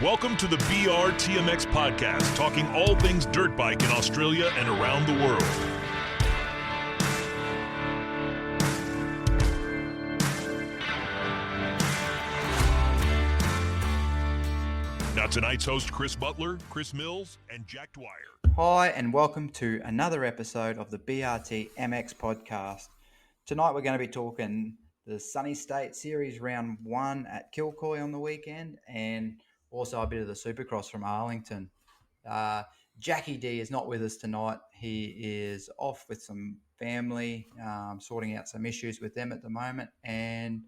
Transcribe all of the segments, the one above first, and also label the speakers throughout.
Speaker 1: Welcome to the BRTMX podcast, talking all things dirt bike in Australia and around the world. Now tonight's host, Cheyse Butler, Chris Mills, and Jack Dwyer.
Speaker 2: Hi, and welcome to another episode of the BRTMX podcast. Tonight we're going to be talking the Sunny State Series Round 1 at Kilcoy on the weekend, and also a bit of the Supercross from Arlington. Jackie D is not with us tonight. He is off with some family, sorting out some issues with them at the moment, and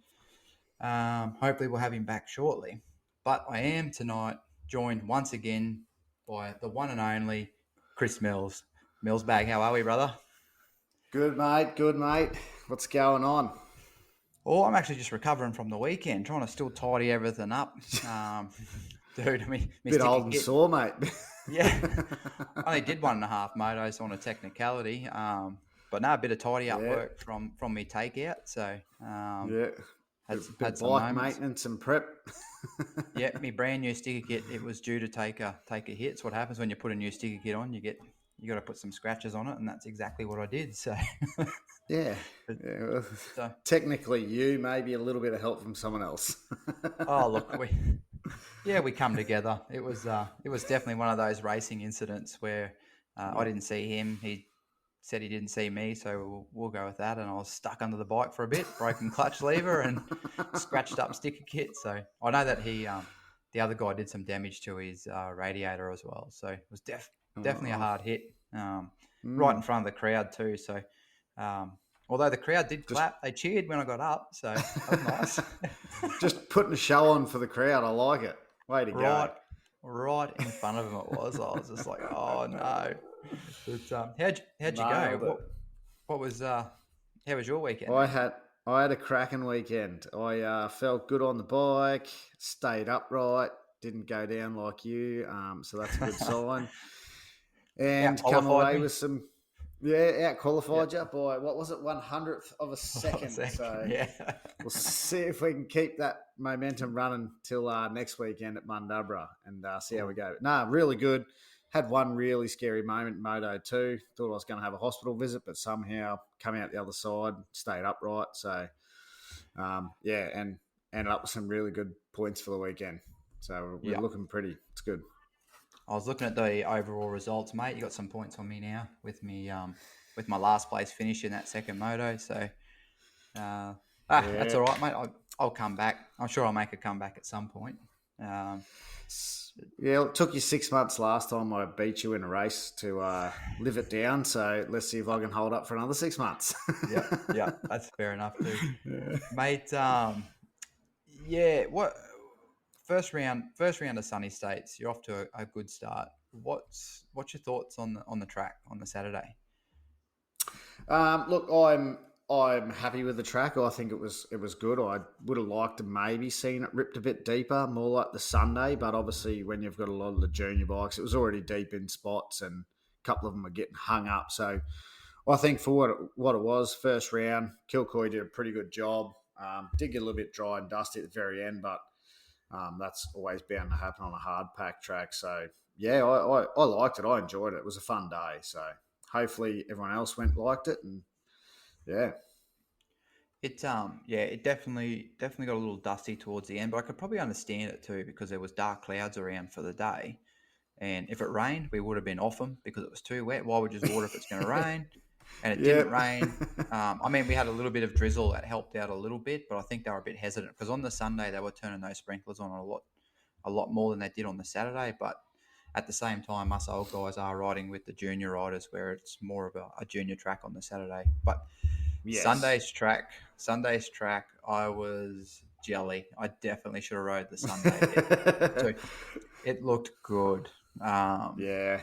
Speaker 2: hopefully we'll have him back shortly. But I am tonight joined once again by the one and only Chris Mills. Mills Bag, how are we, brother?
Speaker 3: Good, mate. What's going on?
Speaker 2: Oh, I'm actually just recovering from the weekend, trying to still tidy everything up. Dude, I mean,
Speaker 3: bit old and sore, mate.
Speaker 2: Yeah, I only did 1.5 motos on a technicality, but no, a bit of tidy up work from me takeout. So had some
Speaker 3: bike
Speaker 2: moments.
Speaker 3: Maintenance and prep.
Speaker 2: Yeah, my brand new sticker kit. It was due to take a hit. It's what happens when you put a new sticker kit on. You got to put some scratches on it, and that's exactly what I did. So
Speaker 3: So technically, you maybe a little bit of help from someone else.
Speaker 2: Oh, look, we come together. It was definitely one of those racing incidents where I didn't see him. He said he didn't see me, so we'll go with that. And I was stuck under the bike for a bit, broken clutch lever and scratched up sticker kit. So I know that the other guy did some damage to his radiator as well. So it was definitely a hard hit, right in front of the crowd too. So although the crowd did clap, they cheered when I got up. So that was nice.
Speaker 3: Just putting a show on for the crowd. I like it. Way to go.
Speaker 2: Right in front of him it was. I was just like, oh no. But how'd you go? What was how was your weekend?
Speaker 3: I had a cracking weekend. I felt good on the bike, stayed upright, didn't go down like you. So that's a good sign. And come away with some out qualified you by what was it, 100th of a second. So we'll see if we can keep that momentum running till next weekend at Mundubbera and see how we go. No, really good. Had one really scary moment in Moto 2. Thought I was going to have a hospital visit, but somehow come out the other side, stayed upright. So, and ended up with some really good points for the weekend. So we're looking pretty. It's good.
Speaker 2: I was looking at the overall results, mate. You got some points on me now with me with my last place finish in that second moto. So that's all right, mate. I'll come back. I'm sure I'll make a comeback at some point.
Speaker 3: It took you 6 months last time I beat you in a race to live it down. So let's see if I can hold up for another 6 months.
Speaker 2: Yeah, that's fair enough too, mate. What first round of Sunny States? You're off to a good start. What's your thoughts on the track on the Saturday?
Speaker 3: Look, I'm happy with the track. I think it was good. I would have liked to maybe seen it ripped a bit deeper, more like the Sunday. But obviously, when you've got a lot of the junior bikes, it was already deep in spots, and a couple of them are getting hung up. So I think for what it was, first round, Kilcoy did a pretty good job. Did get a little bit dry and dusty at the very end, but that's always bound to happen on a hard pack track. So yeah, I liked it. I enjoyed it. It was a fun day. So hopefully everyone else liked it, and yeah.
Speaker 2: It definitely got a little dusty towards the end, but I could probably understand it too because there was dark clouds around for the day, and if it rained, we would have been off them because it was too wet. Why would you just water if it's going to rain? And it didn't rain. We had a little bit of drizzle that helped out a little bit, but I think they were a bit hesitant because on the Sunday they were turning those sprinklers on a lot more than they did on the Saturday. But at the same time, us old guys are riding with the junior riders where it's more of a junior track on the Saturday. But yes. Sunday's track, I was jelly. I definitely should have rode the Sunday. It looked good. Yeah.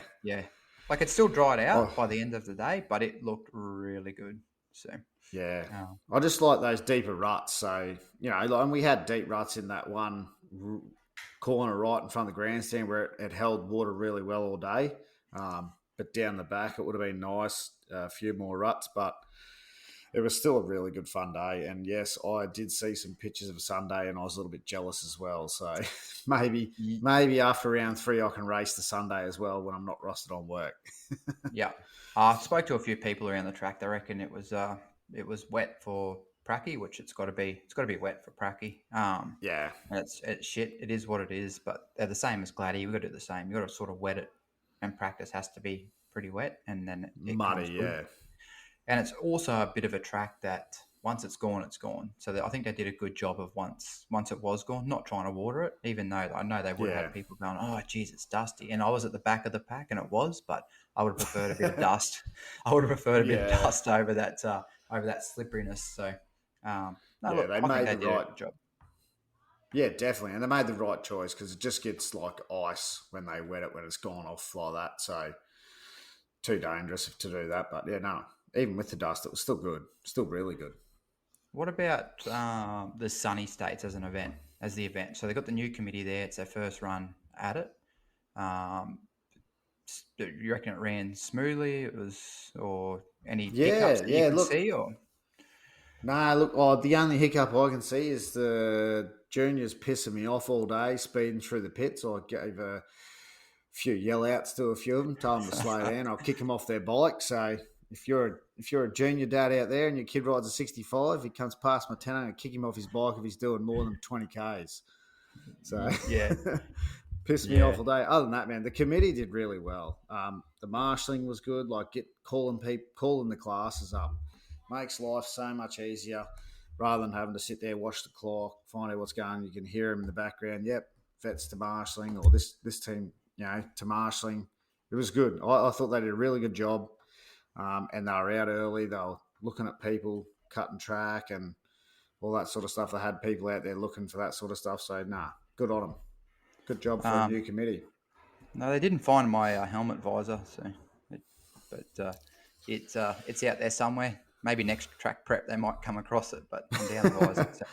Speaker 2: Like it still dried out by the end of the day, but it looked really good. So
Speaker 3: I just like those deeper ruts. So and we had deep ruts in that one corner right in front of the grandstand where it held water really well all day. But down the back, it would have been nice, a few more ruts. But it was still a really good fun day. And yes, I did see some pictures of Sunday, and I was a little bit jealous as well. So maybe after round 3, I can race the Sunday as well when I'm not rostered on work.
Speaker 2: Yeah. I spoke to a few people around the track. They reckon it was wet for Pracky, which it's got to be. It's got to be wet for Pracky.
Speaker 3: Yeah,
Speaker 2: And it's shit. It is what it is. But they're the same as Gladdy. We've got to do the same. You've got to sort of wet it, and practice has to be pretty wet, and then it comes
Speaker 3: muddy.
Speaker 2: good.
Speaker 3: Yeah,
Speaker 2: And it's also a bit of a track that once it's gone, it's gone. So I think they did a good job of once it was gone, not trying to water it, even though I know they would have had people going, oh, geez, it's dusty. And I was at the back of the pack, and it was, but I would have preferred a bit of dust. I would have preferred a bit of dust over that slipperiness. So, look,
Speaker 3: they
Speaker 2: I think
Speaker 3: made
Speaker 2: they
Speaker 3: the
Speaker 2: did a
Speaker 3: right
Speaker 2: good job.
Speaker 3: Yeah, definitely. And they made the right choice because it just gets like ice when they wet it when it's gone off like that. So too dangerous to do that. But yeah, no, even with the dust, it was still good. Still really good.
Speaker 2: What about the Sunny States as the event? So they've got the new committee there. It's their first run at it. You reckon it ran smoothly? It was, or any hiccups that you can see? Or
Speaker 3: nah, look, the only hiccup I can see is the juniors pissing me off all day, speeding through the pits. I gave a few yell outs to a few of them, told them to slow down. I'll kick them off their bike. So if you're a junior dad out there and your kid rides a 65, he comes past my 10, I'm going to kick him off his bike if he's doing more than 20 Ks. So
Speaker 2: yeah,
Speaker 3: pissed me off all day. Other than that, man, the committee did really well. The marshalling was good. Like calling the classes up makes life so much easier rather than having to sit there, watch the clock, find out what's going on. You can hear them in the background. Yep, vets to marshalling, or this team, to marshalling. It was good. I thought they did a really good job, and they were out early. They were looking at people cutting track and all that sort of stuff. They had people out there looking for that sort of stuff. So, good on them. Good job for a new committee.
Speaker 2: No, they didn't find my helmet visor, but it's out there somewhere. Maybe next track prep they might come across it, but I'm down the visor. So,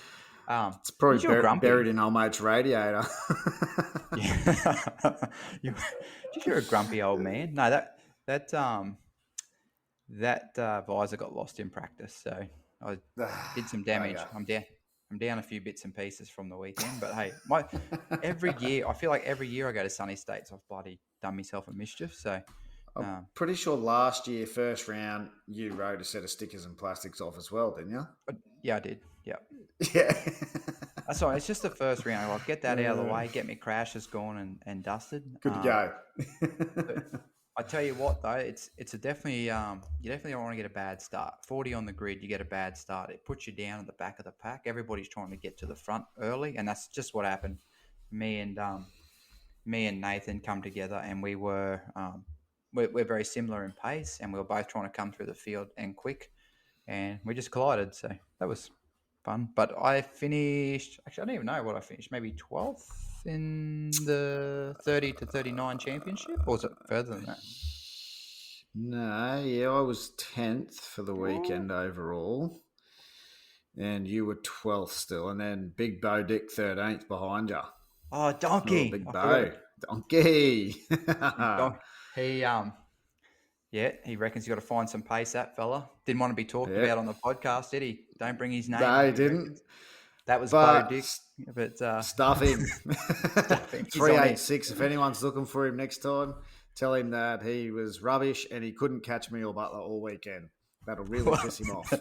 Speaker 3: it's probably buried in old mate's radiator.
Speaker 2: Yeah. You're a grumpy old man. No, that visor got lost in practice, so I did some damage.
Speaker 3: Okay.
Speaker 2: I'm down a few bits and pieces from the weekend, but hey, every year I feel like every year I go to Sunny States, I've bloody done myself a mischief. So
Speaker 3: I'm pretty sure last year, first round, you wrote a set of stickers and plastics off as well, didn't you?
Speaker 2: Yeah, I did. Yeah.
Speaker 3: Yeah.
Speaker 2: That's all right. It's just the first round. I'll get that out of the way, get my crashes gone and dusted.
Speaker 3: Good to go.
Speaker 2: But I tell you what, though, it's a definitely you definitely don't want to get a bad start. 40 on the grid, you get a bad start. It puts you down at the back of the pack. Everybody's trying to get to the front early, and that's just what happened. Me and Nathan come together, and we're very similar in pace, and we were both trying to come through the field and quick, and we just collided. So that was fun. But I finished. Actually, I don't even know what I finished. Maybe 12th in the 30 to 39 championship, or was it further than that?
Speaker 3: No, yeah, I was 10th for the weekend overall, and you were 12th still, and then Big Bo Dick 13th behind you.
Speaker 2: Oh, Donkey!
Speaker 3: Big Bo, Donkey.
Speaker 2: He reckons you got to find some pace. That fella didn't want to be talked about on the podcast, did he? Don't bring his name.
Speaker 3: No, he didn't.
Speaker 2: That was Bo Dick. But
Speaker 3: stuff him. 386. If anyone's looking for him next time, tell him that he was rubbish and he couldn't catch me or Butler all weekend. That'll really piss him off.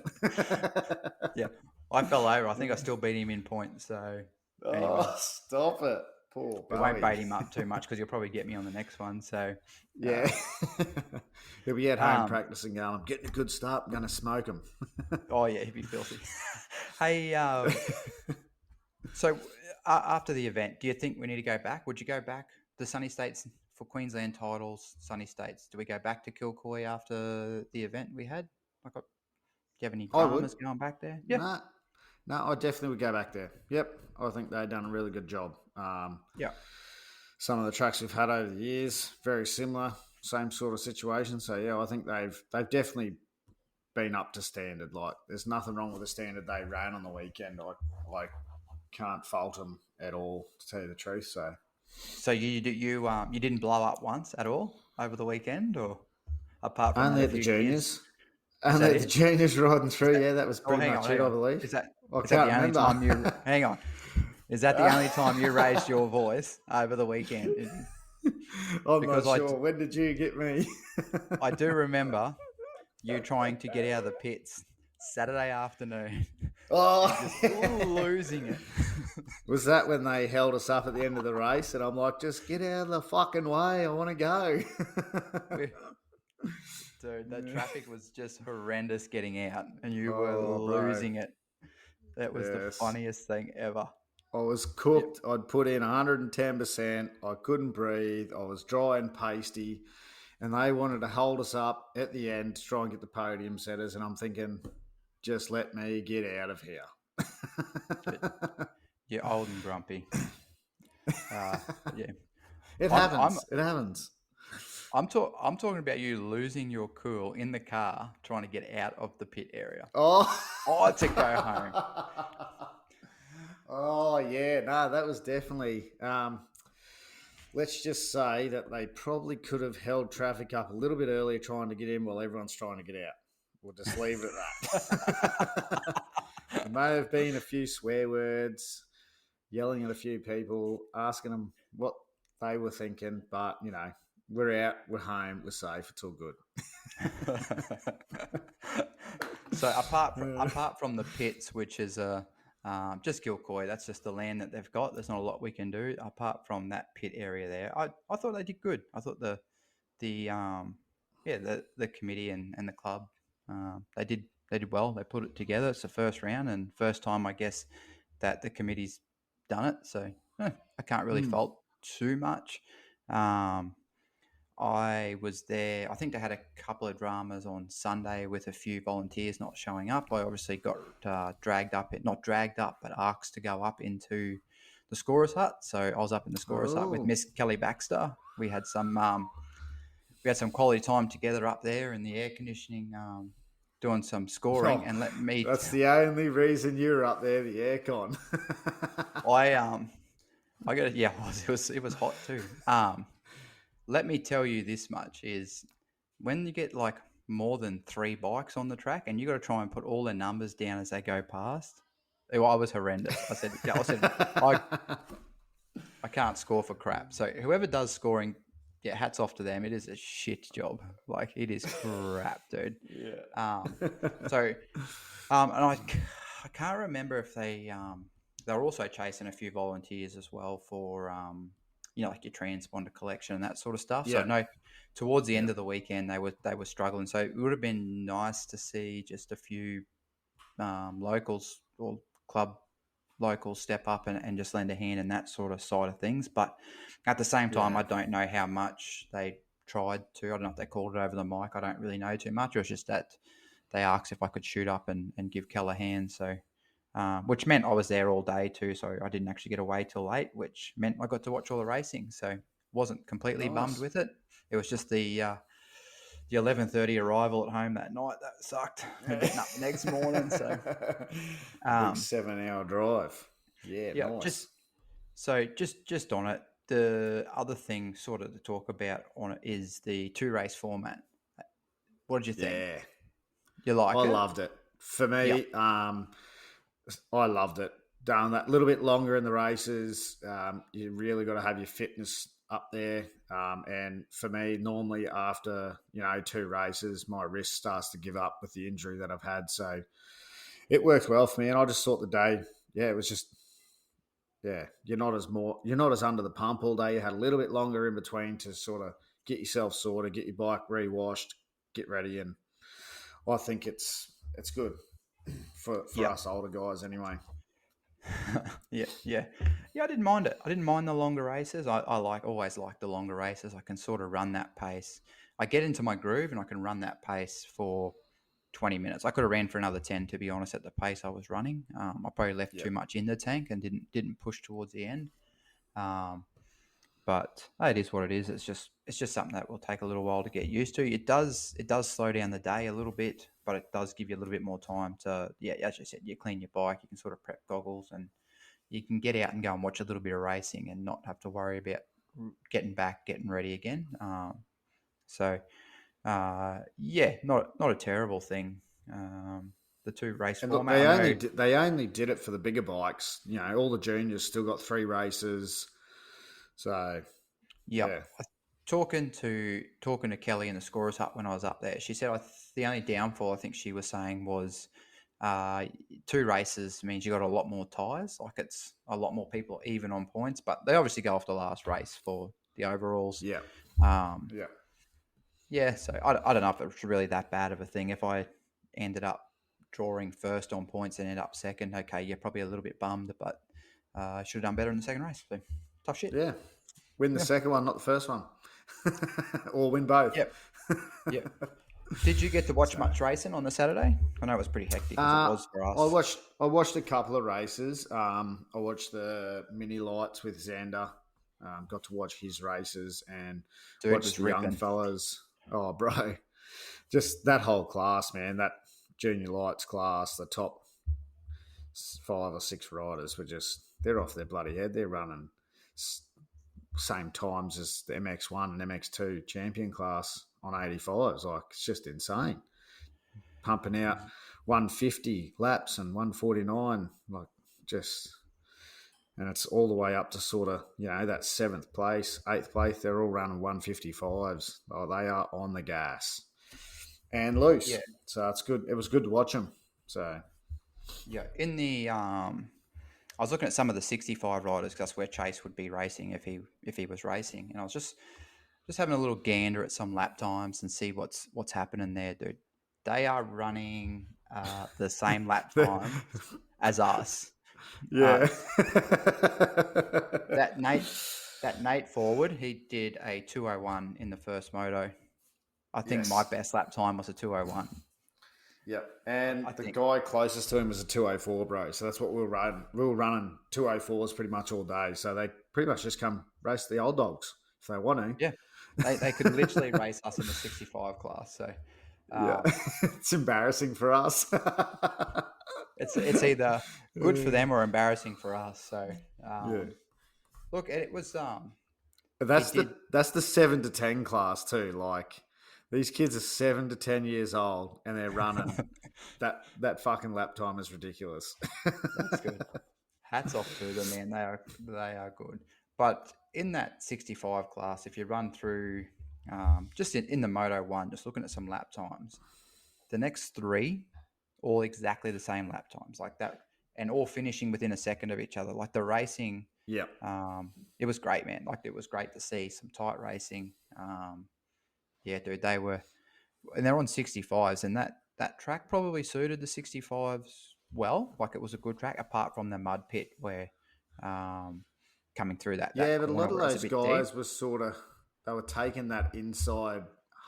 Speaker 2: Yeah, I fell over. I think I still beat him in points. So anyway.
Speaker 3: Stop it. Poor
Speaker 2: we won't bait him up too much because you'll probably get me on the next one. So
Speaker 3: yeah, he'll be at home practicing. Going, I'm getting a good start. I'm going to smoke him.
Speaker 2: Oh yeah, he'd be filthy. Hey, so after the event, do you think we need to go back? Would you go back to Sunny States for Queensland titles? Sunny States. Do we go back to Kilcoy after the event we had? Do you have any dramas going back there?
Speaker 3: Yeah. No, I definitely would go back there. Yep, I think they've done a really good job. Some of the tracks we've had over the years, very similar, same sort of situation. So yeah, I think they've definitely been up to standard. Like, there's nothing wrong with the standard they ran on the weekend. I can't fault them at all, to tell you the truth. So
Speaker 2: you didn't blow up once at all over the weekend, or apart from
Speaker 3: only at the juniors. And
Speaker 2: that
Speaker 3: the
Speaker 2: it?
Speaker 3: juniors riding through. Yeah, that was pretty
Speaker 2: Hang
Speaker 3: much
Speaker 2: on,
Speaker 3: it,
Speaker 2: hang
Speaker 3: I
Speaker 2: on.
Speaker 3: believe.
Speaker 2: Is that
Speaker 3: I
Speaker 2: is that
Speaker 3: can't
Speaker 2: the only
Speaker 3: remember.
Speaker 2: time you hang on? Is that the only time you raised your voice over the weekend?
Speaker 3: I'm not
Speaker 2: Because
Speaker 3: sure. When did you get me?
Speaker 2: I do remember you trying to get out of the pits Saturday afternoon and just
Speaker 3: Oh,
Speaker 2: losing it.
Speaker 3: was that when they held us up at the end of the race? And I'm like, just get out of the fucking way. I want to go.
Speaker 2: Dude, that traffic was just horrendous getting out, and you were
Speaker 3: Oh, bro.
Speaker 2: losing it. That was the
Speaker 3: Yes.
Speaker 2: funniest thing ever.
Speaker 3: I was
Speaker 2: Yep.
Speaker 3: cooked. I'd put in 110%. I couldn't breathe. I was dry and pasty. And they wanted to hold us up at the end to try and get the podium setters. And I'm thinking, just let me get out of here.
Speaker 2: You're old and grumpy. Yeah.
Speaker 3: It
Speaker 2: I'm
Speaker 3: happens. It happens.
Speaker 2: I'm talking about you losing your cool in the car trying to get out of the pit area.
Speaker 3: Oh,
Speaker 2: To go home.
Speaker 3: Oh, yeah. No, that was definitely. Let's just say that they probably could have held traffic up a little bit earlier trying to get in while everyone's trying to get out. We'll just leave it at that. There may have been a few swear words, yelling at a few people, asking them what they were thinking, but, we're out, we're home, we're safe, it's all good.
Speaker 2: So apart from the pits, which is just Gilcoy, that's just the land that they've got. There's not a lot we can do apart from that pit area there. I thought they did good. I thought the committee and the club they did well. They put it together. It's the first round and first time I guess that the committee's done it. So I can't really fault too much. I was there. I think they had a couple of dramas on Sunday with a few volunteers not showing up. I obviously got not dragged up, but asked to go up into the scorer's hut. So I was up in the scorer's hut with Miss Kelly Baxter. We had some quality time together up there in the air conditioning, doing some scoring. And let me.
Speaker 3: That's the only reason you're up there, the aircon.
Speaker 2: I got it. Yeah, it was hot too. Let me tell you this much is when you get like more than 3 bikes on the track and you got to try and put all their numbers down as they go past. I was horrendous. I said, I can't score for crap. So whoever does scoring, yeah, hats off to them. It is a shit job. Like it is crap, dude.
Speaker 3: Yeah.
Speaker 2: And I can't remember if they were also chasing a few volunteers as well for like your transponder collection and that sort of stuff.
Speaker 3: Yeah.
Speaker 2: So no, towards the end of the weekend they were struggling. So it would have been nice to see just a few locals or club locals step up and just lend a hand in that sort of side of things. But at the same time, I don't know how much they tried to. I don't know if they called it over the mic. I don't really know too much. It was just that they asked if I could shoot up and give Kel a hand. So, which meant I was there all day too. So I didn't actually get away till late, which meant I got to watch all the racing. So wasn't completely bummed with it. It was just the 11:30 arrival at home that night that sucked. Getting up the next morning. So
Speaker 3: big 7-hour drive. Yeah, nice.
Speaker 2: Just on it. The other thing sort of to talk about on it is the 2-race format. What did you think?
Speaker 3: Yeah.
Speaker 2: You like it?
Speaker 3: I loved it. For me, I loved it. Down that little bit longer in the races, you really got to have your fitness up there. And for me, normally after 2 races, my wrist starts to give up with the injury that I've had. So it worked well for me. And I just thought the day, it was just, you're not as under the pump all day. You had a little bit longer in between to sort of get yourself sorted, get your bike re-washed, get ready, and I think it's good for us older guys anyway.
Speaker 2: Yeah. I didn't mind it. I didn't mind the longer races. I always like the longer races. I can sort of run that pace. I get into my groove and I can run that pace for 20 minutes. I could have ran for another 10, to be honest, at the pace I was running. I probably left too much in the tank and didn't push towards the end. But it is what it is. It's just something that will take a little while to get used to. It does slow down the day a little bit, but it does give you a little bit more time to, as you said, you clean your bike, you can sort of prep goggles and you can get out and go and watch a little bit of racing and not have to worry about getting back, getting ready again. So Yeah, not a terrible thing. The two race
Speaker 3: And look,
Speaker 2: format. I know.
Speaker 3: they only did it for the bigger bikes. You know, all the juniors still got 3 races. So
Speaker 2: Yep.
Speaker 3: yeah,
Speaker 2: Talking to Kelly in the scorers hut when I was up there, she said the only downfall I think she was saying was 2 races means you got a lot more tyres. Like it's a lot more people even on points, but they obviously go off the last race for the overalls.
Speaker 3: yeah,
Speaker 2: Um,
Speaker 3: yeah.
Speaker 2: yeah, so I don't know if it's really that bad of a thing. If I ended up drawing first on points and end up second, okay, you're probably a little bit bummed, but I should have done better in the second race. So tough shit.
Speaker 3: Yeah. Win the
Speaker 2: Yeah.
Speaker 3: second one, not the first one. Or win both.
Speaker 2: Yep. Yep. Did you get to watch
Speaker 3: So,
Speaker 2: much racing on the Saturday? I know it was pretty hectic as it was for us.
Speaker 3: I watched a couple of races. I watched the mini lights with Xander. Got to watch his races and
Speaker 2: Dude
Speaker 3: watch
Speaker 2: was
Speaker 3: the young
Speaker 2: ripping.
Speaker 3: fellas. Oh, bro. Just that whole class, man. That junior lights class, the top 5 or 6 riders they're off their bloody head. They're running same times as the MX1 and MX2 champion class on 85s. Like, it's just insane. Pumping out 150 laps and 149, like just, and it's all the way up to sort of, that 7th place, 8th place. They're all running 155s. Oh, they are on the gas and loose.
Speaker 2: Yeah.
Speaker 3: So it's good. It was good to watch them. So
Speaker 2: Yeah. In the I was looking at some of the 65 riders because that's where Cheyse would be racing if he was racing, and I was just having a little gander at some lap times and see what's happening there, dude. They are running the same lap time as us.
Speaker 3: yeah.
Speaker 2: That Nate Forward, he did a 201 in the first moto. I think my best lap time was a 201.
Speaker 3: Yep, and
Speaker 2: I
Speaker 3: the
Speaker 2: think-
Speaker 3: guy closest to him was a 204, bro. So that's what we were running. We were running 204s pretty much all day. So they pretty much just come race the old dogs if they want to.
Speaker 2: Yeah, they could literally race us in the 65 class. So
Speaker 3: Yeah, it's embarrassing for us.
Speaker 2: it's either good for them or embarrassing for us. So look, it was
Speaker 3: that's the 7 to 10 class too. Like, these kids are 7 to 10 years old and they're running. that fucking lap time is ridiculous.
Speaker 2: That's good. Hats off to them, man. They are good. But in that 65 class, if you run through just in the Moto 1, just looking at some lap times, the next 3 all exactly the same lap times, like that, and all finishing within a second of each other. Like the racing,
Speaker 3: Yeah.
Speaker 2: It was great, man. Like it was great to see some tight racing. Yeah, dude, they're on 65s, and that track probably suited the 65s well. Like it was a good track, apart from the mud pit where coming through that.
Speaker 3: Yeah,
Speaker 2: that
Speaker 3: but a lot of
Speaker 2: corner
Speaker 3: those
Speaker 2: was
Speaker 3: guys
Speaker 2: deep.
Speaker 3: was sort of, they were taking that inside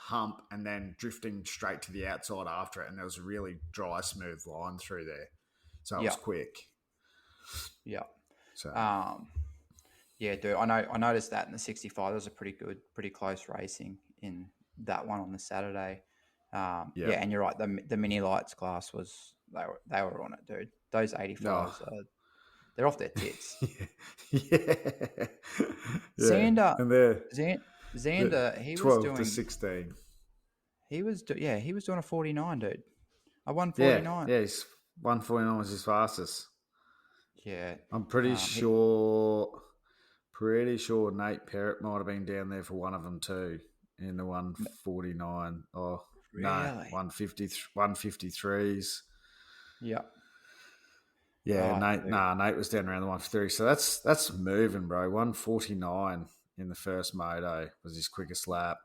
Speaker 3: hump and then drifting straight to the outside after it, and there was a really dry, smooth line through there, so it was quick.
Speaker 2: Yeah.
Speaker 3: So
Speaker 2: yeah, dude, I noticed that in the 65. There was a pretty close racing in that one on the Saturday. Yeah, and you're right. The mini lights class they were on it, dude. Those 85s, they're off their tits.
Speaker 3: yeah.
Speaker 2: Xander,
Speaker 3: And they're
Speaker 2: Xander, he
Speaker 3: 12
Speaker 2: was doing
Speaker 3: to 16.
Speaker 2: He was doing a 49, dude. A 149.
Speaker 3: Yeah, he's 149 was his fastest.
Speaker 2: Yeah,
Speaker 3: I'm pretty sure Nate Perrott might have been down there for one of them too in the 149. Oh,
Speaker 2: really?
Speaker 3: No, 153s.
Speaker 2: Yeah.
Speaker 3: Yeah,
Speaker 2: Oh,
Speaker 3: Nate was down around the 153. So that's moving, bro. 149 in the first moto was his quickest lap.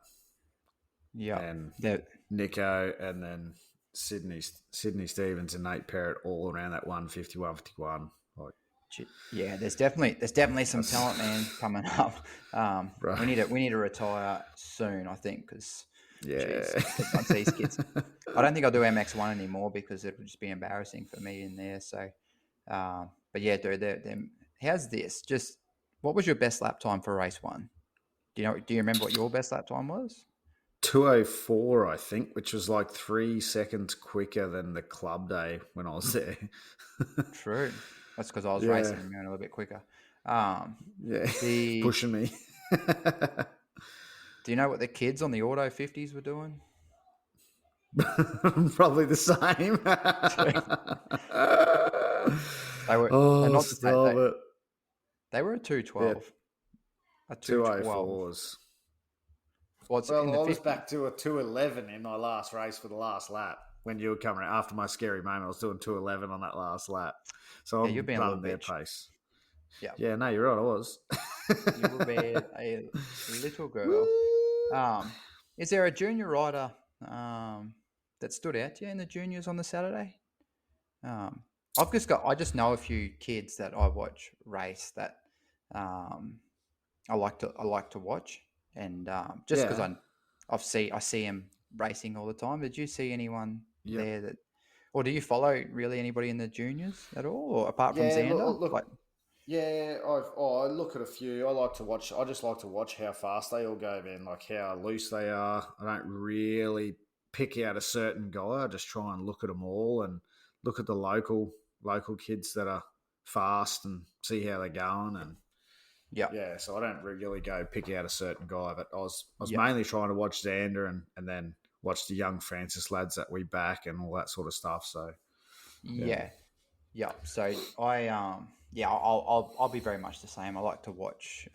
Speaker 2: Yeah.
Speaker 3: And Nico and then Sydney Stevens and Nate Perrott all around that 150, 151.
Speaker 2: Yeah, there's definitely some talent, man, coming up. We need to retire soon, I think, because once these kids, I don't think I'll do MX1 anymore because it would just be embarrassing for me in there. So, but yeah, dude, how's this? Just what was your best lap time for race 1? Do you remember what your best lap time was?
Speaker 3: 204, I think, which was like 3 seconds quicker than the club day when I was there.
Speaker 2: True. That's because I was racing and going a little bit quicker.
Speaker 3: Pushing me.
Speaker 2: Do you know what the kids on the Auto 50s were doing?
Speaker 3: Probably the same.
Speaker 2: They were they're
Speaker 3: Oh,
Speaker 2: not the same.
Speaker 3: stop it.
Speaker 2: They were a
Speaker 3: Yeah,
Speaker 2: 212. A 212.
Speaker 3: 204s.
Speaker 2: What's in
Speaker 3: Well,
Speaker 2: the
Speaker 3: I was
Speaker 2: 50?
Speaker 3: back to a 211 in my last race for the last lap when you were coming out. After my scary moment, I was doing 211 on that last lap. So
Speaker 2: Yeah, you're
Speaker 3: I'm
Speaker 2: being a little
Speaker 3: running their
Speaker 2: bitch.
Speaker 3: pace.
Speaker 2: Yeah,
Speaker 3: Yeah, no, you're right. I was.
Speaker 2: you were being a little girl.
Speaker 3: Woo.
Speaker 2: Is there a junior rider that stood out to you in the juniors on the Saturday? Um, I just know a few kids that I watch race that um, I like to watch, and just because
Speaker 3: Yeah.
Speaker 2: I see him racing all the time. Did you see anyone
Speaker 3: Yep.
Speaker 2: there that, or do you follow really anybody in the juniors at all, or apart from
Speaker 3: Yeah.
Speaker 2: Xander?
Speaker 3: Look. Yeah, I look at a few. I like to watch. I just like to watch how fast they all go, man. Like how loose they are. I don't really pick out a certain guy. I just try and look at them all and look at the local kids that are fast and see how they're going. And
Speaker 2: Yeah,
Speaker 3: yeah, so I don't really go pick out a certain guy. But I was
Speaker 2: yeah,
Speaker 3: mainly trying to watch Xander and then watch the young Francis lads that we back and all that sort of stuff. So yeah,
Speaker 2: yeah. Yeah, so I'll be very much the same. I like to watch,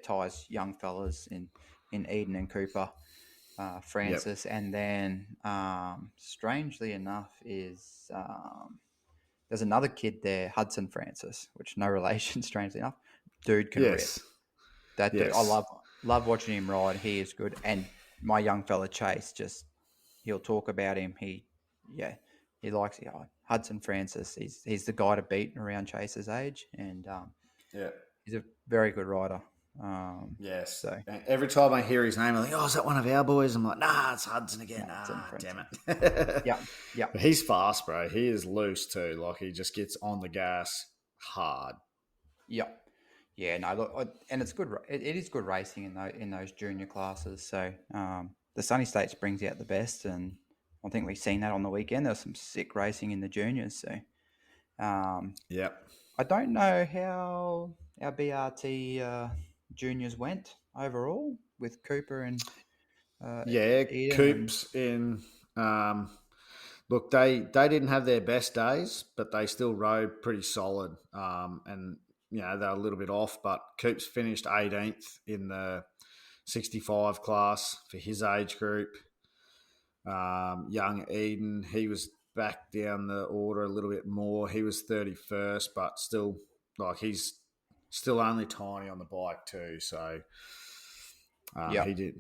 Speaker 2: Ty's young fellas in Eden and Cooper,
Speaker 3: yep,
Speaker 2: Francis, and then strangely enough there's another kid there, Hudson Francis, which no relation, strangely enough. Dude can rip.
Speaker 3: yes,
Speaker 2: That dude, I
Speaker 3: yes,
Speaker 2: love watching him ride. He is good, and my young fella Chase, just he'll talk about him. Yeah, he likes Hudson Francis. He's the guy to beat around Chase's age, and
Speaker 3: yeah.
Speaker 2: he's a very good rider.
Speaker 3: Yes.
Speaker 2: So
Speaker 3: And every time I hear his name, I'm like, oh, is that one of our boys? I'm like, nah, it's Hudson again.
Speaker 2: yeah, Hudson
Speaker 3: Ah, damn
Speaker 2: Francis.
Speaker 3: it.
Speaker 2: Yeah, yeah,
Speaker 3: But he's fast, bro. He is loose too. Like he just gets on the gas hard.
Speaker 2: yeah, yeah. No, look, and it's good. It is good racing in those junior classes. So the Sunny States brings out the best, and I think we've seen that on the weekend. There's some sick racing in the juniors. So um,
Speaker 3: Yep.
Speaker 2: I don't know how our BRT juniors went overall with Cooper and
Speaker 3: Yeah,
Speaker 2: Eden and
Speaker 3: Coops in. Um, Look, they didn't have their best days, but they still rode pretty solid. And they're a little bit off, but Coops finished 18th in the 65 class for his age group. Young Eden, he was back down the order a little bit more. He was 31st, but still, like he's still only tiny on the bike too. So
Speaker 2: yeah,
Speaker 3: he did.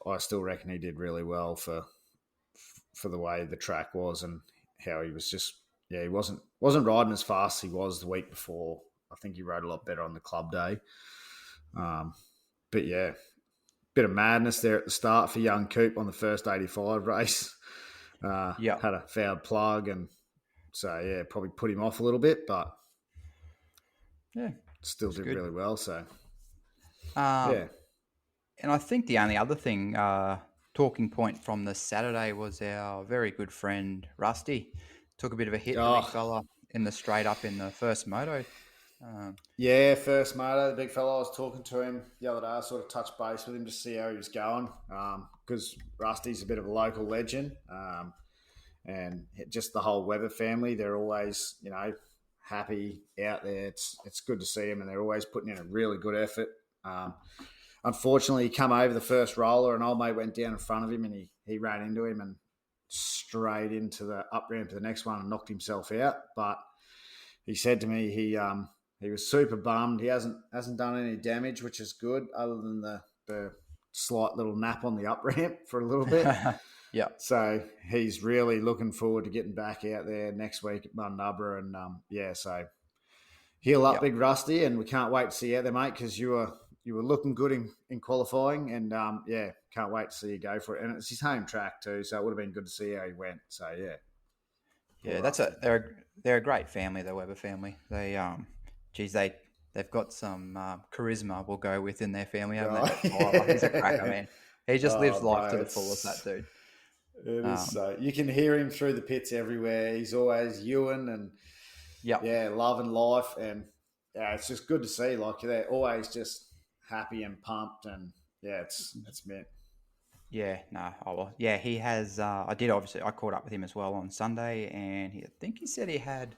Speaker 3: I still reckon he did really well for the way the track was and how he was just he wasn't riding as fast as he was the week before. I think he rode a lot better on the club day. But yeah, bit of madness there at the start for young Coop on the first 85 race.
Speaker 2: yeah,
Speaker 3: Had a fouled plug and so yeah, probably put him off a little bit, but
Speaker 2: yeah.
Speaker 3: still
Speaker 2: It's
Speaker 3: did
Speaker 2: good.
Speaker 3: really well. So
Speaker 2: Um,
Speaker 3: yeah,
Speaker 2: and I think the only other thing talking point from the Saturday was our very good friend Rusty took a bit of a hit, the big
Speaker 3: oh
Speaker 2: fella in the straight up in the first moto. Um,
Speaker 3: yeah, first moto, the big fella. I was talking to him the other day. I sort of touched base with him to see how he was going because Rusty's a bit of a local legend. And just the whole Weber family, they're always, happy out there. It's good to see them, and they're always putting in a really good effort. Unfortunately, he come over the first roller, and old mate went down in front of him, and he ran into him and straight into the up ramp to the next one and knocked himself out. But he said to me he was super bummed. He hasn't done any damage, which is good, other than the slight little nap on the up ramp for a little bit.
Speaker 2: yeah,
Speaker 3: So he's really looking forward to getting back out there next week at Mundubber. And so heal up,
Speaker 2: yeah,
Speaker 3: big Rusty, and we can't wait to see you out there, mate, because you were looking good in qualifying, and can't wait to see you go for it. And it's his home track too, so it would have been good to see how he went. So yeah,
Speaker 2: yeah.
Speaker 3: poor Rusty.
Speaker 2: They're a great family, the Weber family. They've got some charisma. We'll go with in their family, haven't they? Oh, he's a cracker, man. He just lives life to
Speaker 3: Bro,
Speaker 2: the fullest, that dude.
Speaker 3: it is
Speaker 2: Um,
Speaker 3: so. You can hear him through the pits everywhere. He's always Ewan and
Speaker 2: yeah,
Speaker 3: loving life, and it's just good to see. Like they're always just happy and pumped, and it's meant.
Speaker 2: Yeah, no, oh well, yeah, he has. I did obviously. I caught up with him as well on Sunday, and I think he said he had.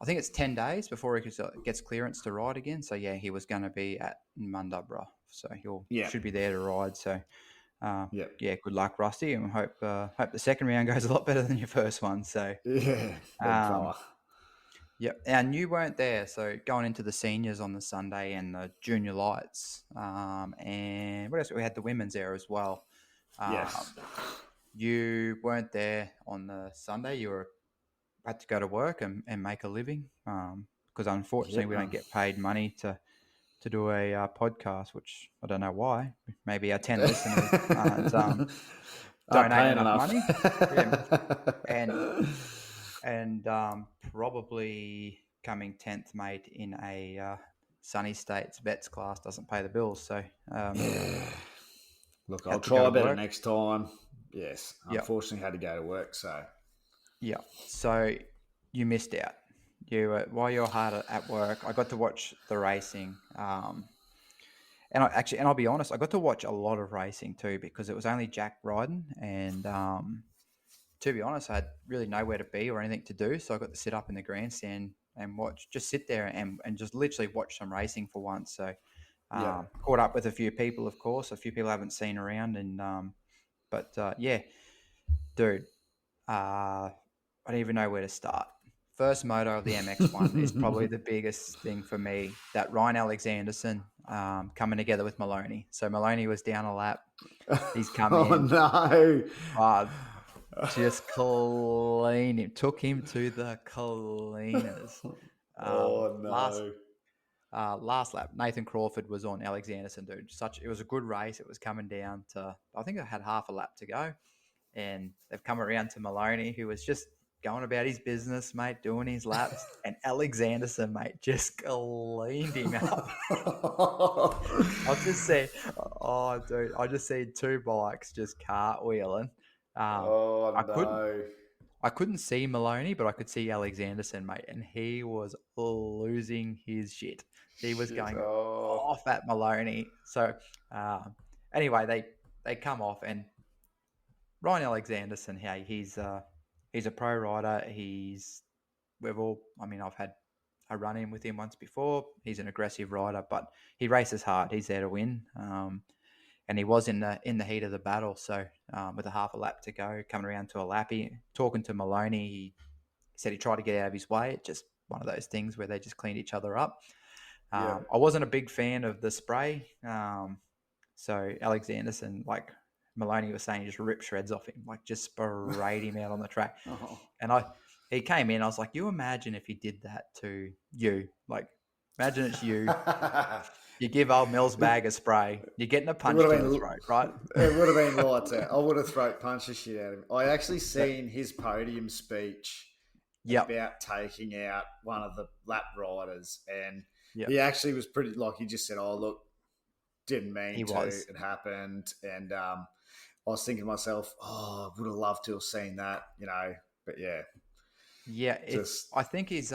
Speaker 2: I think it's 10 days before he gets clearance to ride again. So yeah, he was going to be at Mundubra, so he'll
Speaker 3: Yeah.
Speaker 2: should be there to ride. So
Speaker 3: Yep.
Speaker 2: yeah, good luck, Rusty, and hope the second round goes a lot better than your first one. So
Speaker 3: Yeah. Big
Speaker 2: um,
Speaker 3: fella.
Speaker 2: yep, and you weren't there, so going into the seniors on the Sunday and the junior lights, and what else? We had the women's there as well.
Speaker 3: Yes.
Speaker 2: You weren't there on the Sunday. You had to go to work and make a living because unfortunately
Speaker 3: Yep,
Speaker 2: we don't
Speaker 3: man.
Speaker 2: get paid money to do a podcast, which I don't know why. Maybe our 10 listeners aren't
Speaker 3: Aren't
Speaker 2: donate
Speaker 3: paying
Speaker 2: enough
Speaker 3: enough.
Speaker 2: money. Yeah. And probably coming 10th, mate, in a Sunny States vets class doesn't pay the bills. So
Speaker 3: Look, I'll
Speaker 2: had to go
Speaker 3: try
Speaker 2: to
Speaker 3: better
Speaker 2: work.
Speaker 3: next time. Yes.
Speaker 2: Yep.
Speaker 3: Unfortunately, had to go to work. So,
Speaker 2: Yeah. So you missed out. While you're hard at work, I got to watch the racing. And I'll be honest, I got to watch a lot of racing too because it was only Jack riding, and to be honest, I had really nowhere to be or anything to do, so I got to sit up in the grandstand and just sit there and just literally watch some racing for once. So
Speaker 3: yeah.
Speaker 2: caught up with a few people, of course, a few people I haven't seen around, and but yeah, dude. I don't even know where to start. First moto of the MX1 is probably the biggest thing for me. That Ryan Alexanderson coming together with Maloney. So Maloney was down a lap. He's come
Speaker 3: Oh,
Speaker 2: in.
Speaker 3: no.
Speaker 2: Just clean him. Took him to the cleaners.
Speaker 3: Oh, no.
Speaker 2: Last lap, Nathan Crawford was on Alexanderson, dude. It was a good race. It was coming down to, I think it had half a lap to go. And they've come around to Maloney, who was just going about his business, mate, doing his laps. And Alexanderson, mate, just cleaned him up. I've just seen, oh, dude, I just seen two bikes just cartwheeling.
Speaker 3: Oh,
Speaker 2: I couldn't,
Speaker 3: no.
Speaker 2: I couldn't see Maloney, but I could see Alexanderson, mate, and he was losing his shit. He was
Speaker 3: Shit.
Speaker 2: going
Speaker 3: Oh.
Speaker 2: off at Maloney. So, anyway, they come off, and Ryan Alexanderson, hey, he's a pro rider. I've had a run in with him once before. He's an aggressive rider, but he races hard. He's there to win. And he was in the heat of the battle. So with a half a lap to go, coming around to a lappy, talking to Maloney, he said he tried to get out of his way. It's just one of those things where they just cleaned each other up.
Speaker 3: Yeah.
Speaker 2: I wasn't a big fan of the spray. So Alexanderson, like Maloney was saying, just ripped shreds off him, like just sprayed him out on the track.
Speaker 3: Oh.
Speaker 2: And he came in, I was like, you imagine if he did that to you? Like, imagine it's you. You give old Mills bag a spray. You're getting a punch to the throat, right?
Speaker 3: It would have been lights out. I would have throat punched the shit out of him. I actually seen his podium speech about taking out one of the lap riders, and he actually was pretty, like, he just said, oh, look, didn't mean to. It happened. And I was thinking to myself, oh, I would have loved to have seen that, but yeah.
Speaker 2: Yeah, I think his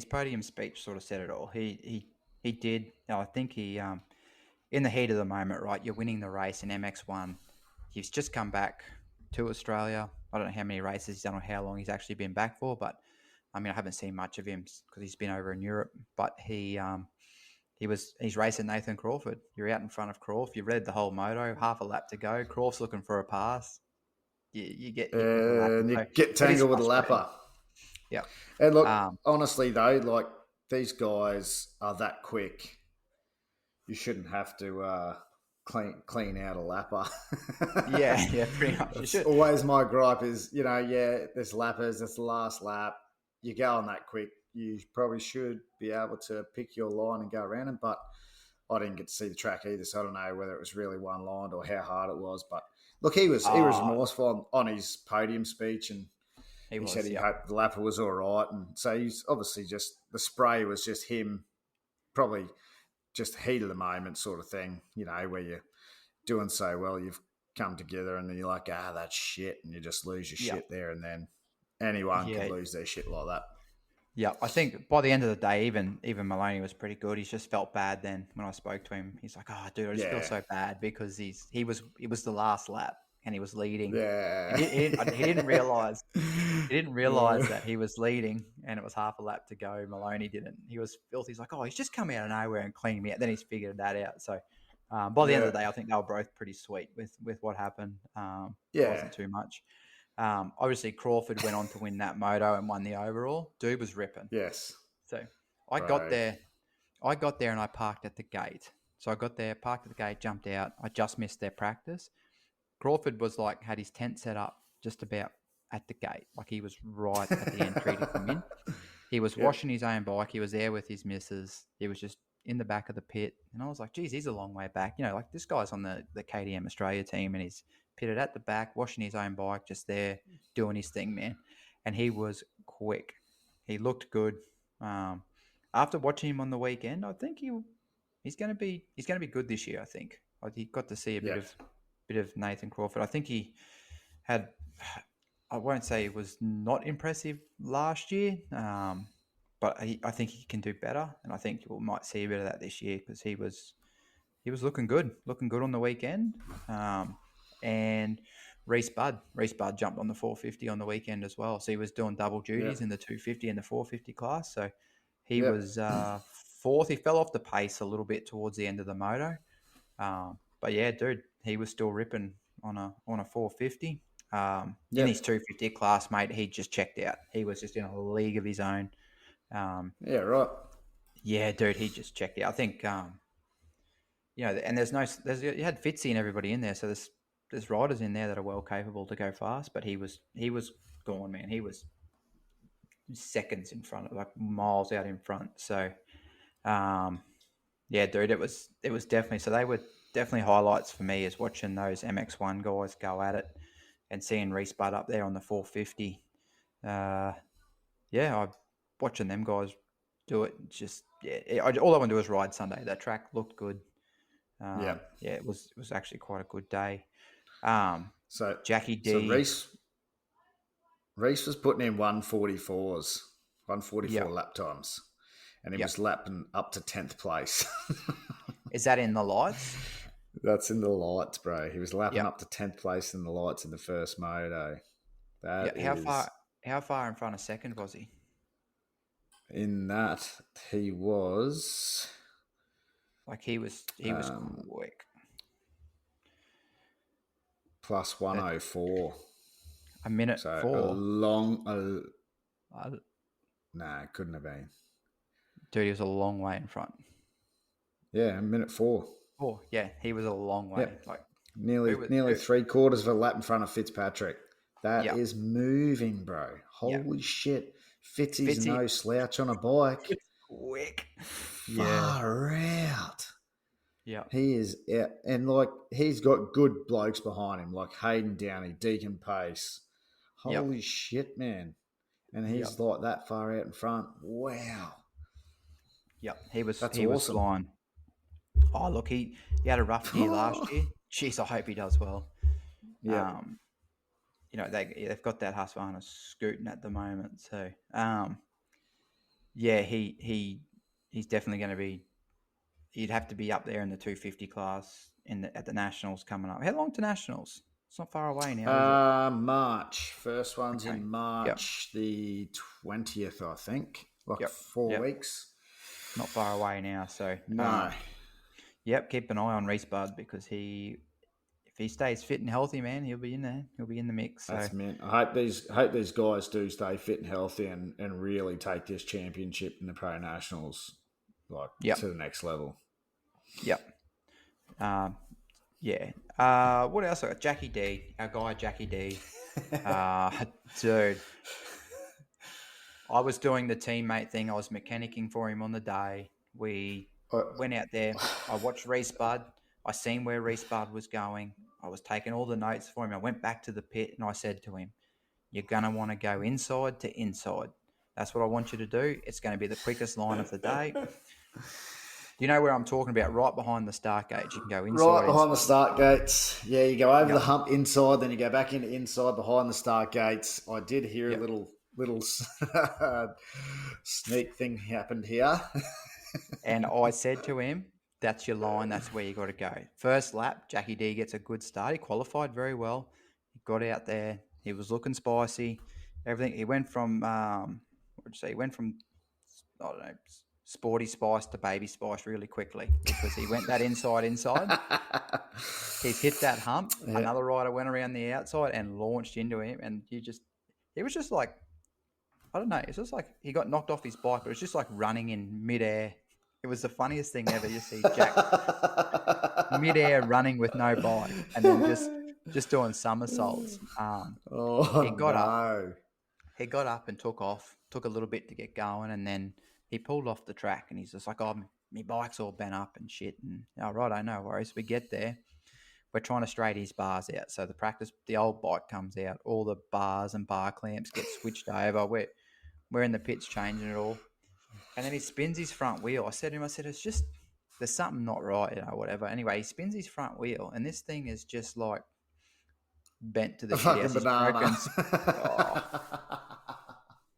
Speaker 2: podium speech sort of said it all. He did. I think he in the heat of the moment, right? You're winning the race in MX1. He's just come back to Australia. I don't know how many races he's done or how long he's actually been back for, but I mean, I haven't seen much of him because he's been over in Europe. But he's racing Nathan Crawford. You're out in front of Crawford. You've read the whole moto, half a lap to go. Crawford's looking for a pass. You get
Speaker 3: tangled with a lapper.
Speaker 2: Yeah.
Speaker 3: And look, honestly though, like, these guys are that quick. You shouldn't have to clean out a lapper.
Speaker 2: yeah, pretty much.
Speaker 3: It's always my gripe is, there's lappers, it's the last lap. You go on that quick, you probably should be able to pick your line and go around them, but I didn't get to see the track either, so I don't know whether it was really one lined or how hard it was. But look, he was remorseful on his podium speech, and he said he hoped the lapper was all right. And so he's obviously just, the spray was just him, probably just heat of the moment sort of thing, where you're doing so well, you've come together and then you're like, that's shit, and you just lose your shit there and then. Anyone could lose their shit like that.
Speaker 2: Yeah, I think by the end of the day, even Maloney was pretty good. He's just felt bad then when I spoke to him. He's like, "Oh, dude, I just feel so bad because it was the last lap and he was leading.
Speaker 3: Yeah.
Speaker 2: And he didn't realize that he was leading and it was half a lap to go. Maloney didn't. He was filthy. He's like, oh, he's just come out of nowhere and cleaned me out. Then he's figured that out. So by the end of the day, I think they were both pretty sweet with what happened. It wasn't too much. Obviously, Crawford went on to win that moto and won the overall. Dude was ripping.
Speaker 3: Yes.
Speaker 2: So I got there and I parked at the gate. So I got there, parked at the gate, jumped out. I just missed their practice. Crawford was had his tent set up just about at the gate. Like he was right at the entry to come in. He was washing his own bike. He was there with his missus. He was just in the back of the pit. And I was like, geez, he's a long way back. Like this guy's on the KTM Australia team and he's pitted at the back, washing his own bike, just there doing his thing, man. And he was quick. He looked good. After watching him on the weekend, I think he's going to be good this year. I think he got to see a bit of Nathan Crawford. I think he had. I won't say it was not impressive last year, but I think he can do better, and I think we might see a bit of that this year because he was looking good on the weekend. And Reece Budd jumped on the 450 on the weekend as well, so he was doing double duties in the 250 and the 450 class. So he was fourth. He fell off the pace a little bit towards the end of the moto, but yeah, dude, he was still ripping on a 450. In his 250 class, mate, he just checked out. He was just in a league of his own.
Speaker 3: Yeah, right.
Speaker 2: Yeah, dude, he just checked out. I think, and you had Fitzy and everybody in there, so there's riders in there that are well capable to go fast. But he was gone, man. He was seconds in front, like miles out in front. So, yeah, dude, it was definitely. So they were definitely highlights for me is watching those MX1 guys go at it. And seeing Reece Budd up there on the 450, I'm watching them guys do it. Just all I want to do is ride Sunday. That track looked good. It was actually quite a good day.
Speaker 3: So
Speaker 2: Jackie D.
Speaker 3: So Reece was putting in 144s, 144 lap times, and he was lapping up to 10th place.
Speaker 2: Is that in the lights?
Speaker 3: That's in the lights, bro. He was lapping up to 10th place in the lights in the first moto.
Speaker 2: How far in front of second was he?
Speaker 3: In that, he was...
Speaker 2: he was quick.
Speaker 3: Plus 104.
Speaker 2: A minute
Speaker 3: so
Speaker 2: 4.
Speaker 3: Nah, it couldn't have been.
Speaker 2: Dude, he was a long way in front.
Speaker 3: Yeah, a minute 4.
Speaker 2: Oh, yeah, he was a long way.
Speaker 3: Yep. Nearly 3/4 of a lap in front of Fitzpatrick. That is moving, bro. Holy shit. Fitzy's no slouch on a bike.
Speaker 2: It's quick.
Speaker 3: Far out.
Speaker 2: Yeah.
Speaker 3: He is, and he's got good blokes behind him, like Hayden Downey, Deacon Pace. Holy shit, man. And he's like that far out in front. Wow.
Speaker 2: Yep. He was
Speaker 3: awesome.
Speaker 2: flying. Oh, look, he had a rough year last year. Jeez, I hope he does well.
Speaker 3: Yeah.
Speaker 2: They've got that Husqvarna scooting at the moment. So, he's definitely going to be. He'd have to be up there in the 250 class at the Nationals coming up. How long to Nationals? It's not far away now.
Speaker 3: March. First one's in March, the 20th, I think. 4 weeks.
Speaker 2: Not far away now. So
Speaker 3: no.
Speaker 2: Keep an eye on Reece Budd because if he stays fit and healthy, man, he'll be in there. He'll be in the mix.
Speaker 3: That's meant. I hope these guys do stay fit and healthy and really take this championship in the Pro Nationals to the next level.
Speaker 2: Yep. What else? I got Jackie D, our guy Jackie D. Dude, I was doing the teammate thing. I was mechanicking for him on the day. We went out there. I watched Reece Budd. I seen where Reece Budd was going. I was taking all the notes for him. I went back to the pit and I said to him, you're going to want to go inside to inside. That's what I want you to do. It's going to be the quickest line of the day. Do you know where I'm talking about? Right behind the start gate. You can go inside.
Speaker 3: Right behind the start gates. Yeah, you go over the hump inside, then you go back into inside behind the start gates. I did hear a little little sneak thing happened here.
Speaker 2: And I said to him, that's your line. That's where you got to go. First lap, Jackie D gets a good start. He qualified very well. He got out there. He was looking spicy. Everything. He went from, what would you say? He went from, I don't know, sporty spice to baby spice really quickly because he went that inside. He's hit that hump. Yeah. Another rider went around the outside and launched into him. And he was just like, I don't know. It's just like he got knocked off his bike, but it was just like running in midair. It was the funniest thing ever. You see Jack midair running with no bike and then just doing somersaults. He got up and took off. Took a little bit to get going, and then he pulled off the track. And he's just like, "Oh, my bike's all bent up and shit." And right, no worries. We get there. We're trying to straighten his bars out. So the old bike comes out. All the bars and bar clamps get switched over. We're in the pits changing it all. And then he spins his front wheel. I said to him, it's just, there's something not right, whatever. Anyway, he spins his front wheel, and this thing is just like bent to the shit.
Speaker 3: Banana.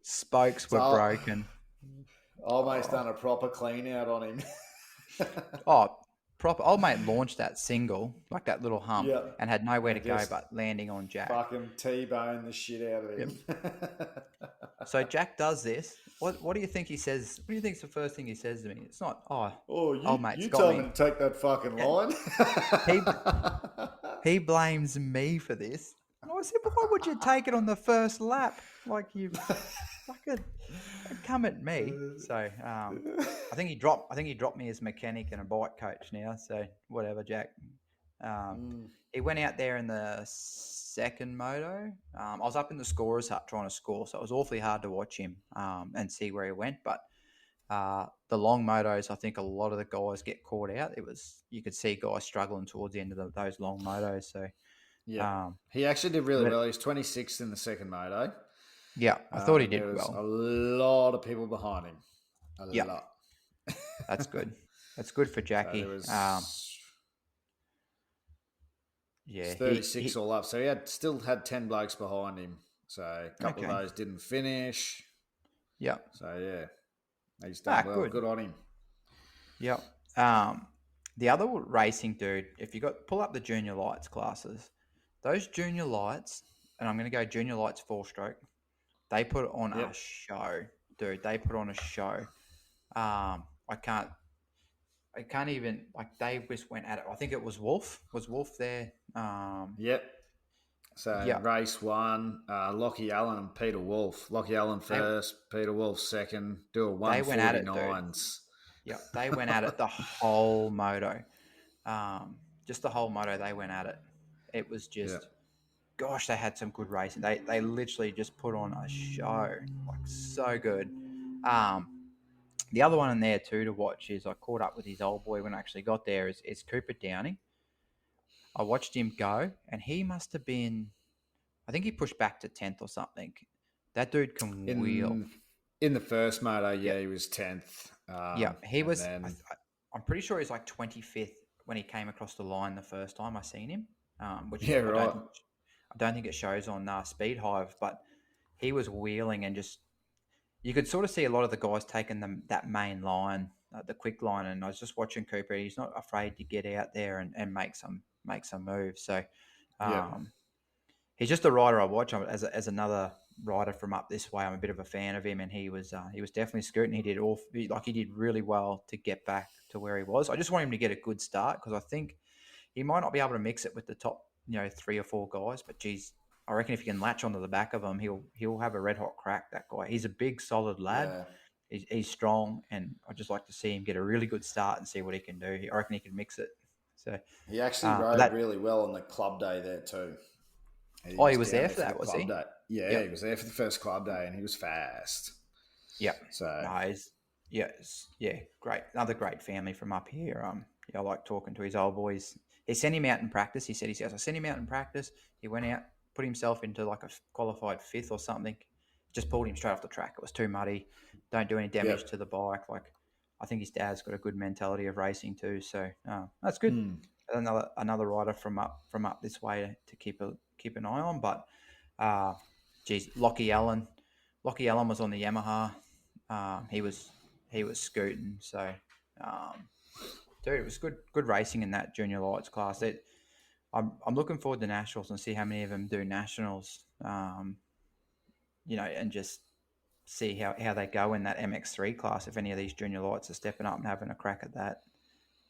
Speaker 2: Spokes were broken.
Speaker 3: Almost done a proper clean out on him.
Speaker 2: Proper. Old mate launched that single, like that little hump, and had nowhere to go but landing on Jack.
Speaker 3: Fucking T-bone the shit out of him.
Speaker 2: Yep. So Jack does this. What do you think he says? What do you think is the first thing he says to me? It's not, old mate's
Speaker 3: you
Speaker 2: got
Speaker 3: told
Speaker 2: me.
Speaker 3: him to take that fucking line.
Speaker 2: He blames me for this. And I said, why would you take it on the first lap? Like you fucking come at me. So I think he dropped me as mechanic and a bike coach now. So whatever, Jack. He went out there in the second moto. I was up in the scorer's hut trying to score, so it was awfully hard to watch him and see where he went. But the long motos, I think a lot of the guys get caught out. You could see guys struggling towards the end of those long motos. So
Speaker 3: yeah, he actually did really well. He's 26th in the second moto.
Speaker 2: Yeah, I thought he did
Speaker 3: there was
Speaker 2: well.
Speaker 3: A lot of people behind him. A lot.
Speaker 2: That's good. That's good for Jackie.
Speaker 3: So
Speaker 2: yeah,
Speaker 3: 36 all up. So he still had 10 blokes behind him. So a couple of those didn't finish.
Speaker 2: Yeah.
Speaker 3: So yeah, he's done well. Good on him.
Speaker 2: Yep. The other racing dude, if you pull up the junior lights classes, those junior lights, and I'm going to go junior lights 4-stroke. They put on a show, dude. They put on a show. I can't even, like, they just went at it. I think it was Wolf. Was Wolf there?
Speaker 3: Yep. So race one, Lockie Allen and Peter Wolf. Lockie Allen first, Peter Wolf second. Do a 149s.
Speaker 2: They went at it, yeah, they went at it the whole moto. Just the whole moto, they went at it. It was just, gosh, they had some good racing. They literally just put on a show, like so good. The other one in there too to watch is I caught up with his old boy when I actually got there is Cooper Downing. I watched him go, and he must have been, I think he pushed back to 10th or something. That dude can wheel.
Speaker 3: In the first moto, he was 10th.
Speaker 2: He was, I'm pretty sure he was like 25th when he came across the line the first time I seen him. Which I don't think it shows on Speed Hive, but he was wheeling and just, you could sort of see a lot of the guys taking that main line, the quick line, and I was just watching Cooper. He's not afraid to get out there and make some moves. So he's just a rider I watch as another rider from up this way. I'm a bit of a fan of him, and he was definitely scooting. He did really well to get back to where he was. I just want him to get a good start because I think he might not be able to mix it with the top 3 or 4 guys, but geez, I reckon if you can latch onto the back of him, he'll have a red hot crack. That guy, he's a big, solid lad. Yeah. He's strong, and I'd just like to see him get a really good start and see what he can do. I reckon he can mix it. So
Speaker 3: he actually rode really well on the club day there too.
Speaker 2: He was there for that, was he?
Speaker 3: Day. Yeah, he was there for the first club day, and he was fast.
Speaker 2: Yeah.
Speaker 3: So
Speaker 2: nice. Great. Another great family from up here. I like talking to his old boys. He sent him out in practice. He said, I sent him out in practice. He went out, put himself into like a qualified 5th or something. Just pulled him straight off the track. It was too muddy. Don't do any damage to the bike. Like, I think his dad's got a good mentality of racing too. So that's good. Another rider from up this way to keep an eye on. But Lockie Allen Lockie Allen was on the Yamaha. He was scooting. So, dude, it was good racing in that junior lights class. I'm looking forward to nationals and see how many of them do nationals. And just see how they go in that MX3 class. If any of these junior lights are stepping up and having a crack at that.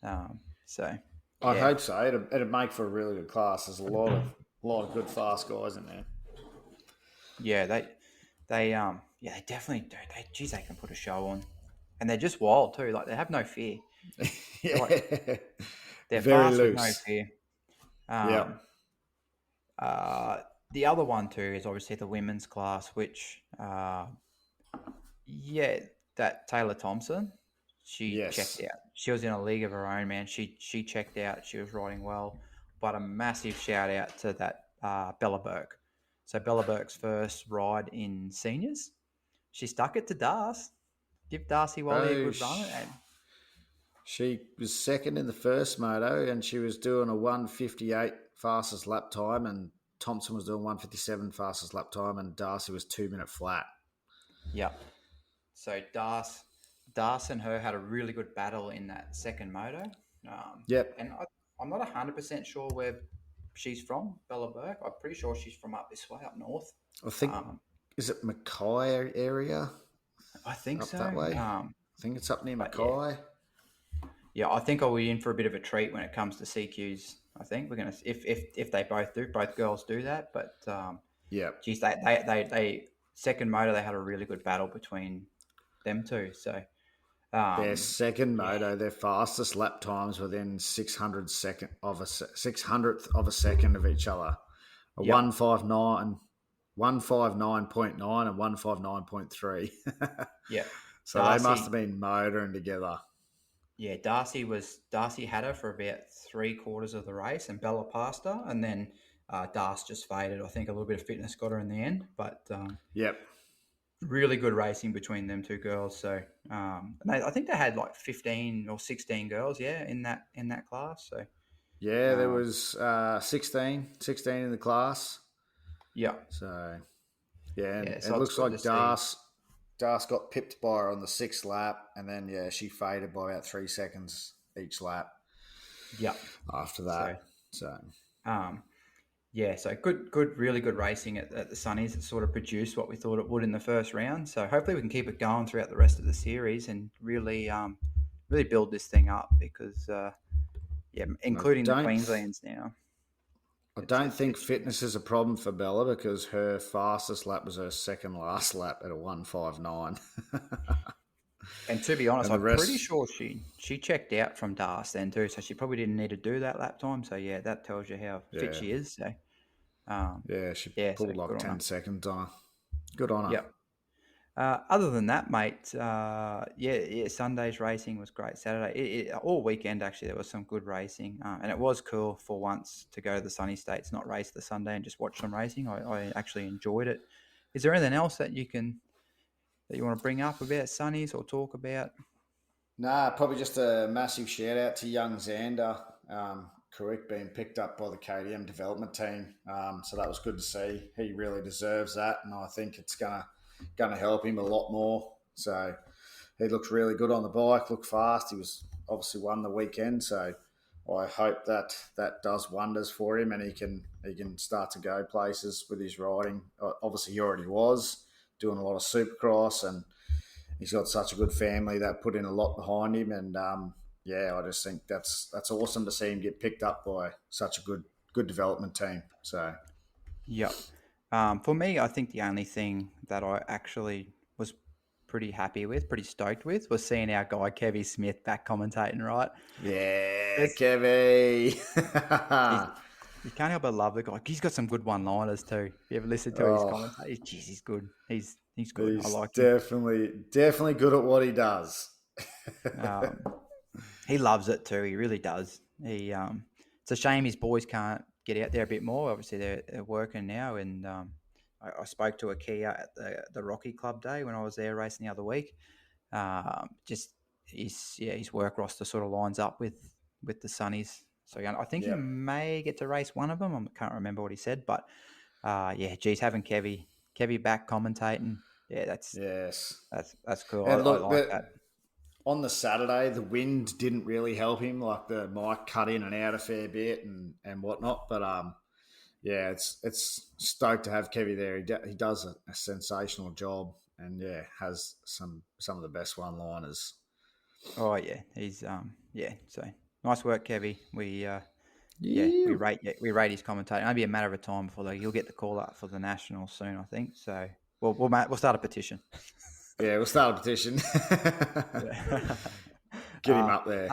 Speaker 3: I hope so. It'd make for a really good class. There's a lot of good fast guys in there.
Speaker 2: Yeah, they definitely do. They can put a show on, and they're just wild too. Like, they have no fear.
Speaker 3: Yeah.
Speaker 2: They're
Speaker 3: very
Speaker 2: fast
Speaker 3: loose.
Speaker 2: with no fear.
Speaker 3: Yeah.
Speaker 2: The other one too is obviously the women's class, which that Taylor Thompson, she checked out. She was in a league of her own, man. She checked out. She was riding well. But a massive shout out to that Bella Burke. So Bella Burke's first ride in seniors, she stuck it to Darce. Give Darcy Wally a good run. And
Speaker 3: she was second in the first moto, and she was doing a 1:58 fastest lap time, and Thompson was doing 1:57 fastest lap time, and Darcy was 2 minute flat.
Speaker 2: Yeah. So Darce and her had a really good battle in that second moto. And I'm not 100% sure where she's from, Bella Burke. I'm pretty sure she's from up this way, up north.
Speaker 3: I think, is it Mackay area?
Speaker 2: I think
Speaker 3: up
Speaker 2: so.
Speaker 3: that way. I think it's up near Mackay.
Speaker 2: Yeah, I think I'll be in for a bit of a treat when it comes to CQs. I think we're gonna, if they both girls do that. But geez, they second moto, they had a really good battle between them two. So
Speaker 3: their second moto, their fastest lap times within 600th of a second of each other. 1:59, 1:59.9 and 1:59.3.
Speaker 2: Yeah.
Speaker 3: So Darcy, they must have been motoring together.
Speaker 2: Yeah, Darcy had her for about 3/4 of the race, and Bella passed her, and then Darce just faded. I think a little bit of fitness got her in the end, but really good racing between them two girls. So I think they had like 15 or 16 girls, in that class. So
Speaker 3: there was 16 in the class.
Speaker 2: Yeah.
Speaker 3: So it looks like Darce got pipped by her on the 6th lap, and then she faded by about 3 seconds each lap.
Speaker 2: Yeah.
Speaker 3: After that, so
Speaker 2: really good racing at the Sunnies. It sort of produced what we thought it would in the first round. So hopefully we can keep it going throughout the rest of the series and really build this thing up because including the Queenslands now.
Speaker 3: I don't think fitness is a problem for Bella because her fastest lap was her second last lap at a 1:59.
Speaker 2: And to be honest, I'm pretty sure she checked out from Darce then too, so she probably didn't need to do that lap time. So that tells you how fit she is. So
Speaker 3: she pulled like 10 seconds on her. Good on her.
Speaker 2: Yep. Other than that, mate, Sunday's racing was great. Saturday, all weekend actually, there was some good racing, and it was cool for once to go to the sunny states, not race the Sunday, and just watch some racing. I actually enjoyed it. Is there anything else that you want to bring up about Sunnies or talk about?
Speaker 3: Nah, probably just a massive shout out to young Xander, Carrick being picked up by the KTM development team. So that was good to see. He really deserves that, and I think it's going to help him a lot more. So he looked really good on the bike, looked fast. He was obviously won the weekend, so I hope that does wonders for him and he can start to go places with his riding. Obviously, he already was doing a lot of Supercross, and he's got such a good family that put in a lot behind him. And I just think that's awesome to see him get picked up by such a good development team. So,
Speaker 2: yeah. For me, I think the only thing that I actually was pretty happy with, pretty stoked with, was seeing our guy Kevy Smith back commentating, right?
Speaker 3: Yeah, Kevy.
Speaker 2: You can't help but love the guy. He's got some good one-liners too. If you ever listen to his commentary, he's good. He's good. I like him.
Speaker 3: Definitely good at what he does.
Speaker 2: He loves it too. He really does. It's a shame his boys can't get out there a bit more. Obviously, they're working now, and I spoke to a Kia at the Rocky Club Day when I was there racing the other week. Just his work roster sort of lines up with the Sunnies. So I think he may get to race one of them. I can't remember what he said, but having Kevy back commentating, Yeah, that's
Speaker 3: Yes.
Speaker 2: that's cool.
Speaker 3: And
Speaker 2: I
Speaker 3: look,
Speaker 2: like that.
Speaker 3: on the Saturday, the wind didn't really help him. Like the mic cut in and out a fair bit and whatnot. But yeah, it's stoked to have Kevy there. He does a sensational job, and yeah, has some of the best one-liners.
Speaker 2: Oh yeah, he's yeah. So nice work, Kevy. We
Speaker 3: Yeah.
Speaker 2: we rate his commentating. It'll be a matter of time before he'll get the call up for the Nationals soon, I think. So we'll start a petition.
Speaker 3: Yeah, we'll start a petition.
Speaker 2: Yeah.
Speaker 3: Get him up there.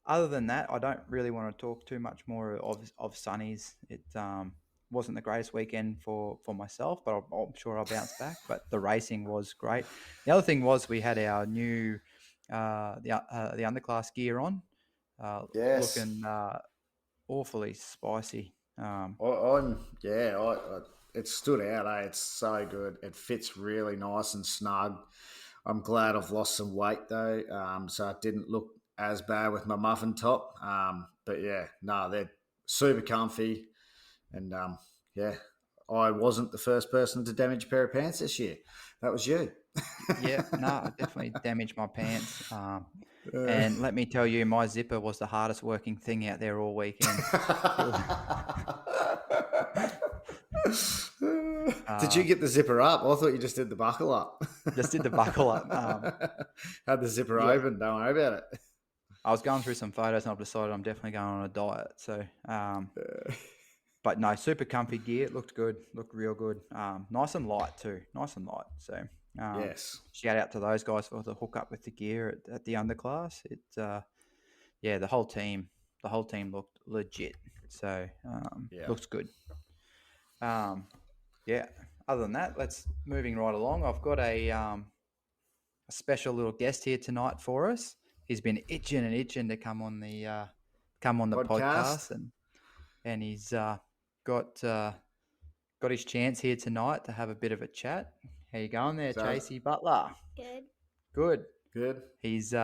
Speaker 2: Other than that, I don't really want to talk too much more of Sonny's. It wasn't the greatest weekend for myself, but I'm sure I'll bounce back. But the racing was great. The other thing was we had our new the underclass gear on,
Speaker 3: Yes.
Speaker 2: looking awfully spicy.
Speaker 3: It stood out. It's so good. It fits really nice and snug. I'm glad I've lost some weight though, so it didn't look as bad with my muffin top. But yeah, no, they're super comfy, and yeah, I wasn't the first person to damage a pair of pants this year. That was you.
Speaker 2: Yeah, no, I definitely damaged my pants. And let me tell you, my zipper was the hardest working thing out there all weekend.
Speaker 3: Did you get the zipper up? I thought you just did the buckle up.
Speaker 2: Just did the buckle up.
Speaker 3: Had the zipper open. Don't worry about it.
Speaker 2: I was going through some photos and I've decided I'm definitely going on a diet. So, but no, super comfy gear. It looked good. Looked real good. Nice and light too. Nice and light. So,
Speaker 3: yes.
Speaker 2: Shout out to those guys for the hookup with the gear at the underclass. The whole team looked legit. So, looks good. Other than that, let's moving right along. I've got a special little guest here tonight for us. He's been itching to come on the podcast, and he's got his chance here tonight to have a bit of a chat. How you going there, Cheyse Butler? Good. He's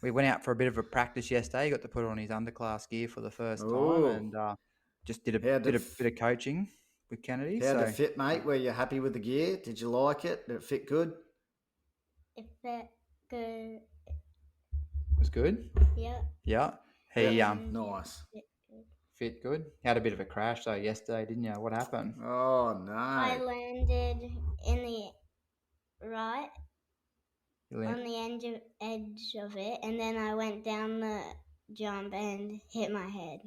Speaker 2: we went out for a bit of a practice yesterday. He got to put on his underclass gear for the first time, and just did a bit of coaching with Kennedy.
Speaker 3: How did it fit, mate? Were you happy with the gear? Did you like it? Did it fit good?
Speaker 4: It fit good.
Speaker 2: It was good? Yeah. He
Speaker 3: nice.
Speaker 2: Fit good. Had a bit of a crash though yesterday, didn't you? What happened?
Speaker 3: Oh no.
Speaker 4: I landed in the right on the edge of it, and then I went down the jump and hit my head.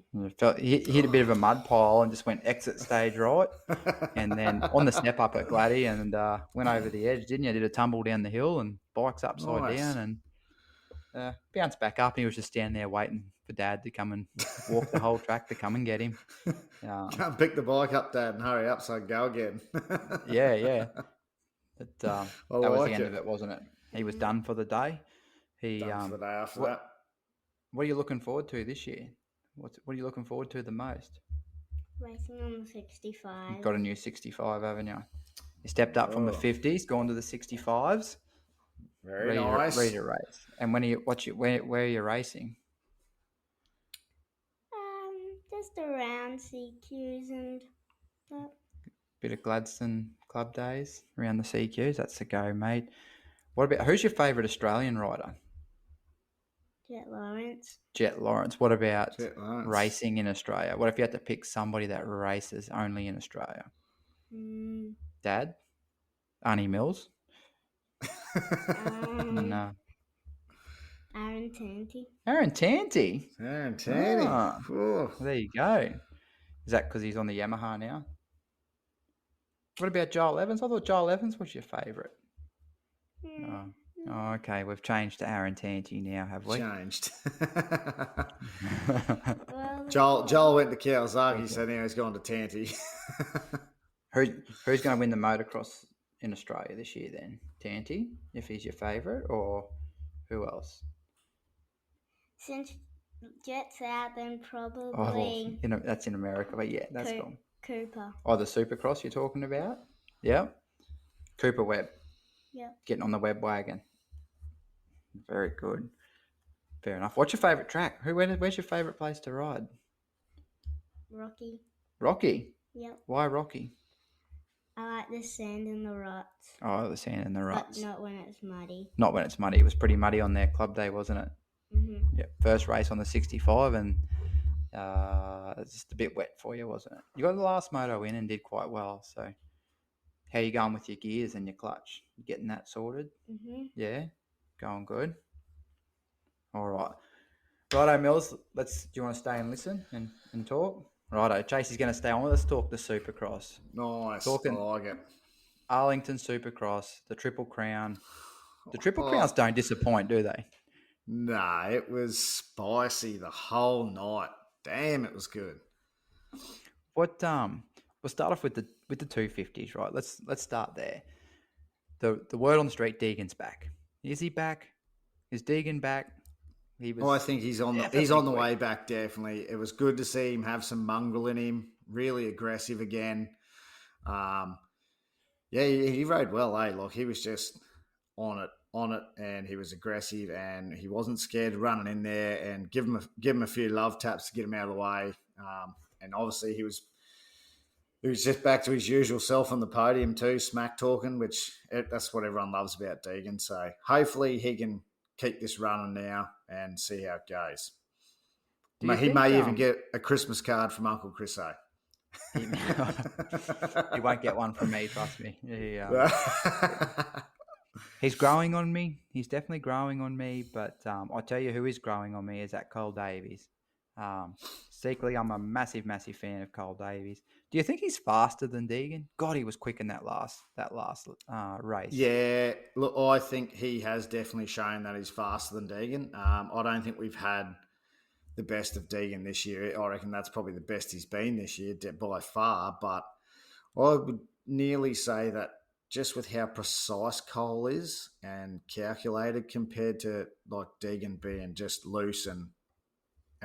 Speaker 2: He hit a bit of a mud pile and just went exit stage right, and then on the step up at Gladdy and went over the edge, didn't you? Did a tumble down the hill and bikes upside down and bounced back up. And he was just standing there waiting for Dad to come and walk the whole track to come and get him.
Speaker 3: Can't pick the bike up, Dad, and hurry up so I can go again.
Speaker 2: Yeah. But, that was the end of it, wasn't it? He was done for the day.
Speaker 3: Done for the day after that.
Speaker 2: What are you looking forward to this year? What are you looking forward to the most?
Speaker 4: Racing on the 65.
Speaker 2: You've got a new 65, haven't you? You stepped up from the 50s, gone to the 65s.
Speaker 3: Very nice.
Speaker 2: Ready to race. And where are you racing?
Speaker 4: Just around CQs and that.
Speaker 2: Bit of Gladstone Club days around the CQs. That's the go, mate. What about who's your favourite Australian rider? Jet Lawrence. What about racing in Australia? What if you had to pick somebody that races only in Australia? Dad? Arnie Mills? No.
Speaker 4: Aaron Tanti.
Speaker 2: Aaron Tanti?
Speaker 3: Oh,
Speaker 2: there you go. Is that because he's on the Yamaha now? What about Joel Evans? I thought Joel Evans was your favourite. Oh, okay. We've changed to Aaron Tanti now, have we?
Speaker 3: Changed. Joel went to Kawasaki, so now he's gone to Tanti.
Speaker 2: Who's going to win the motocross in Australia this year then? Tanti, if he's your favourite, or who else?
Speaker 4: Since Jet's out, then probably...
Speaker 2: that's in America, but yeah, that's gone.
Speaker 4: Cooper.
Speaker 2: Oh, the Supercross you're talking about? Yeah. Cooper Webb.
Speaker 4: Yeah.
Speaker 2: Getting on the Webb wagon. Very good. Fair enough. What's your favourite track? Where's your favourite place to ride?
Speaker 4: Rocky.
Speaker 2: Rocky?
Speaker 4: Yep.
Speaker 2: Why Rocky?
Speaker 4: I like the sand and the ruts.
Speaker 2: Oh, the sand and the ruts.
Speaker 4: But not when it's muddy.
Speaker 2: Not when it's muddy. It was pretty muddy on their club day, wasn't it?
Speaker 4: Mm-hmm.
Speaker 2: Yeah. First race on the 65 and it's just a bit wet for you, wasn't it? You got the last moto in and did quite well. So how you going with your gears and your clutch? You getting that sorted?
Speaker 4: Mm-hmm.
Speaker 2: Yeah? Going good? All right. Righto, Mills, do you want to stay and listen and talk? Righto, Chase is going to stay on. Let's talk the Supercross.
Speaker 3: Nice.
Speaker 2: Talking
Speaker 3: I like it.
Speaker 2: Arlington Supercross, the Triple Crown. The Triple Crowns don't disappoint, do they?
Speaker 3: No, it was spicy the whole night. Damn, it was good.
Speaker 2: What we'll start off with the 250s, right? Let's start there. The word on the street, Deegan's back. Is he back? Is Deegan back?
Speaker 3: I think he's on the way back, definitely. It was good to see him have some mongrel in him, really aggressive again. He rode well, eh? Like, he was just on it, and he was aggressive, and he wasn't scared of running in there and give him a few love taps to get him out of the way. And obviously he was just back to his usual self on the podium too, smack talking, that's what everyone loves about Deegan. So hopefully he can keep this running now and see how it goes. He may even get a Christmas card from Uncle Chris O.
Speaker 2: You won't get one from me, trust me. He's growing on me. He's definitely growing on me. But I'll tell you who is growing on me is that Cole Davies. Secretly, I'm a massive, massive fan of Cole Davies. Do you think he's faster than Deegan? God, he was quick in that last race.
Speaker 3: Yeah, look, I think he has definitely shown that he's faster than Deegan. I don't think we've had the best of Deegan this year. I reckon that's probably the best he's been this year by far. But I would nearly say that just with how precise Cole is and calculated compared to like Deegan being just loose and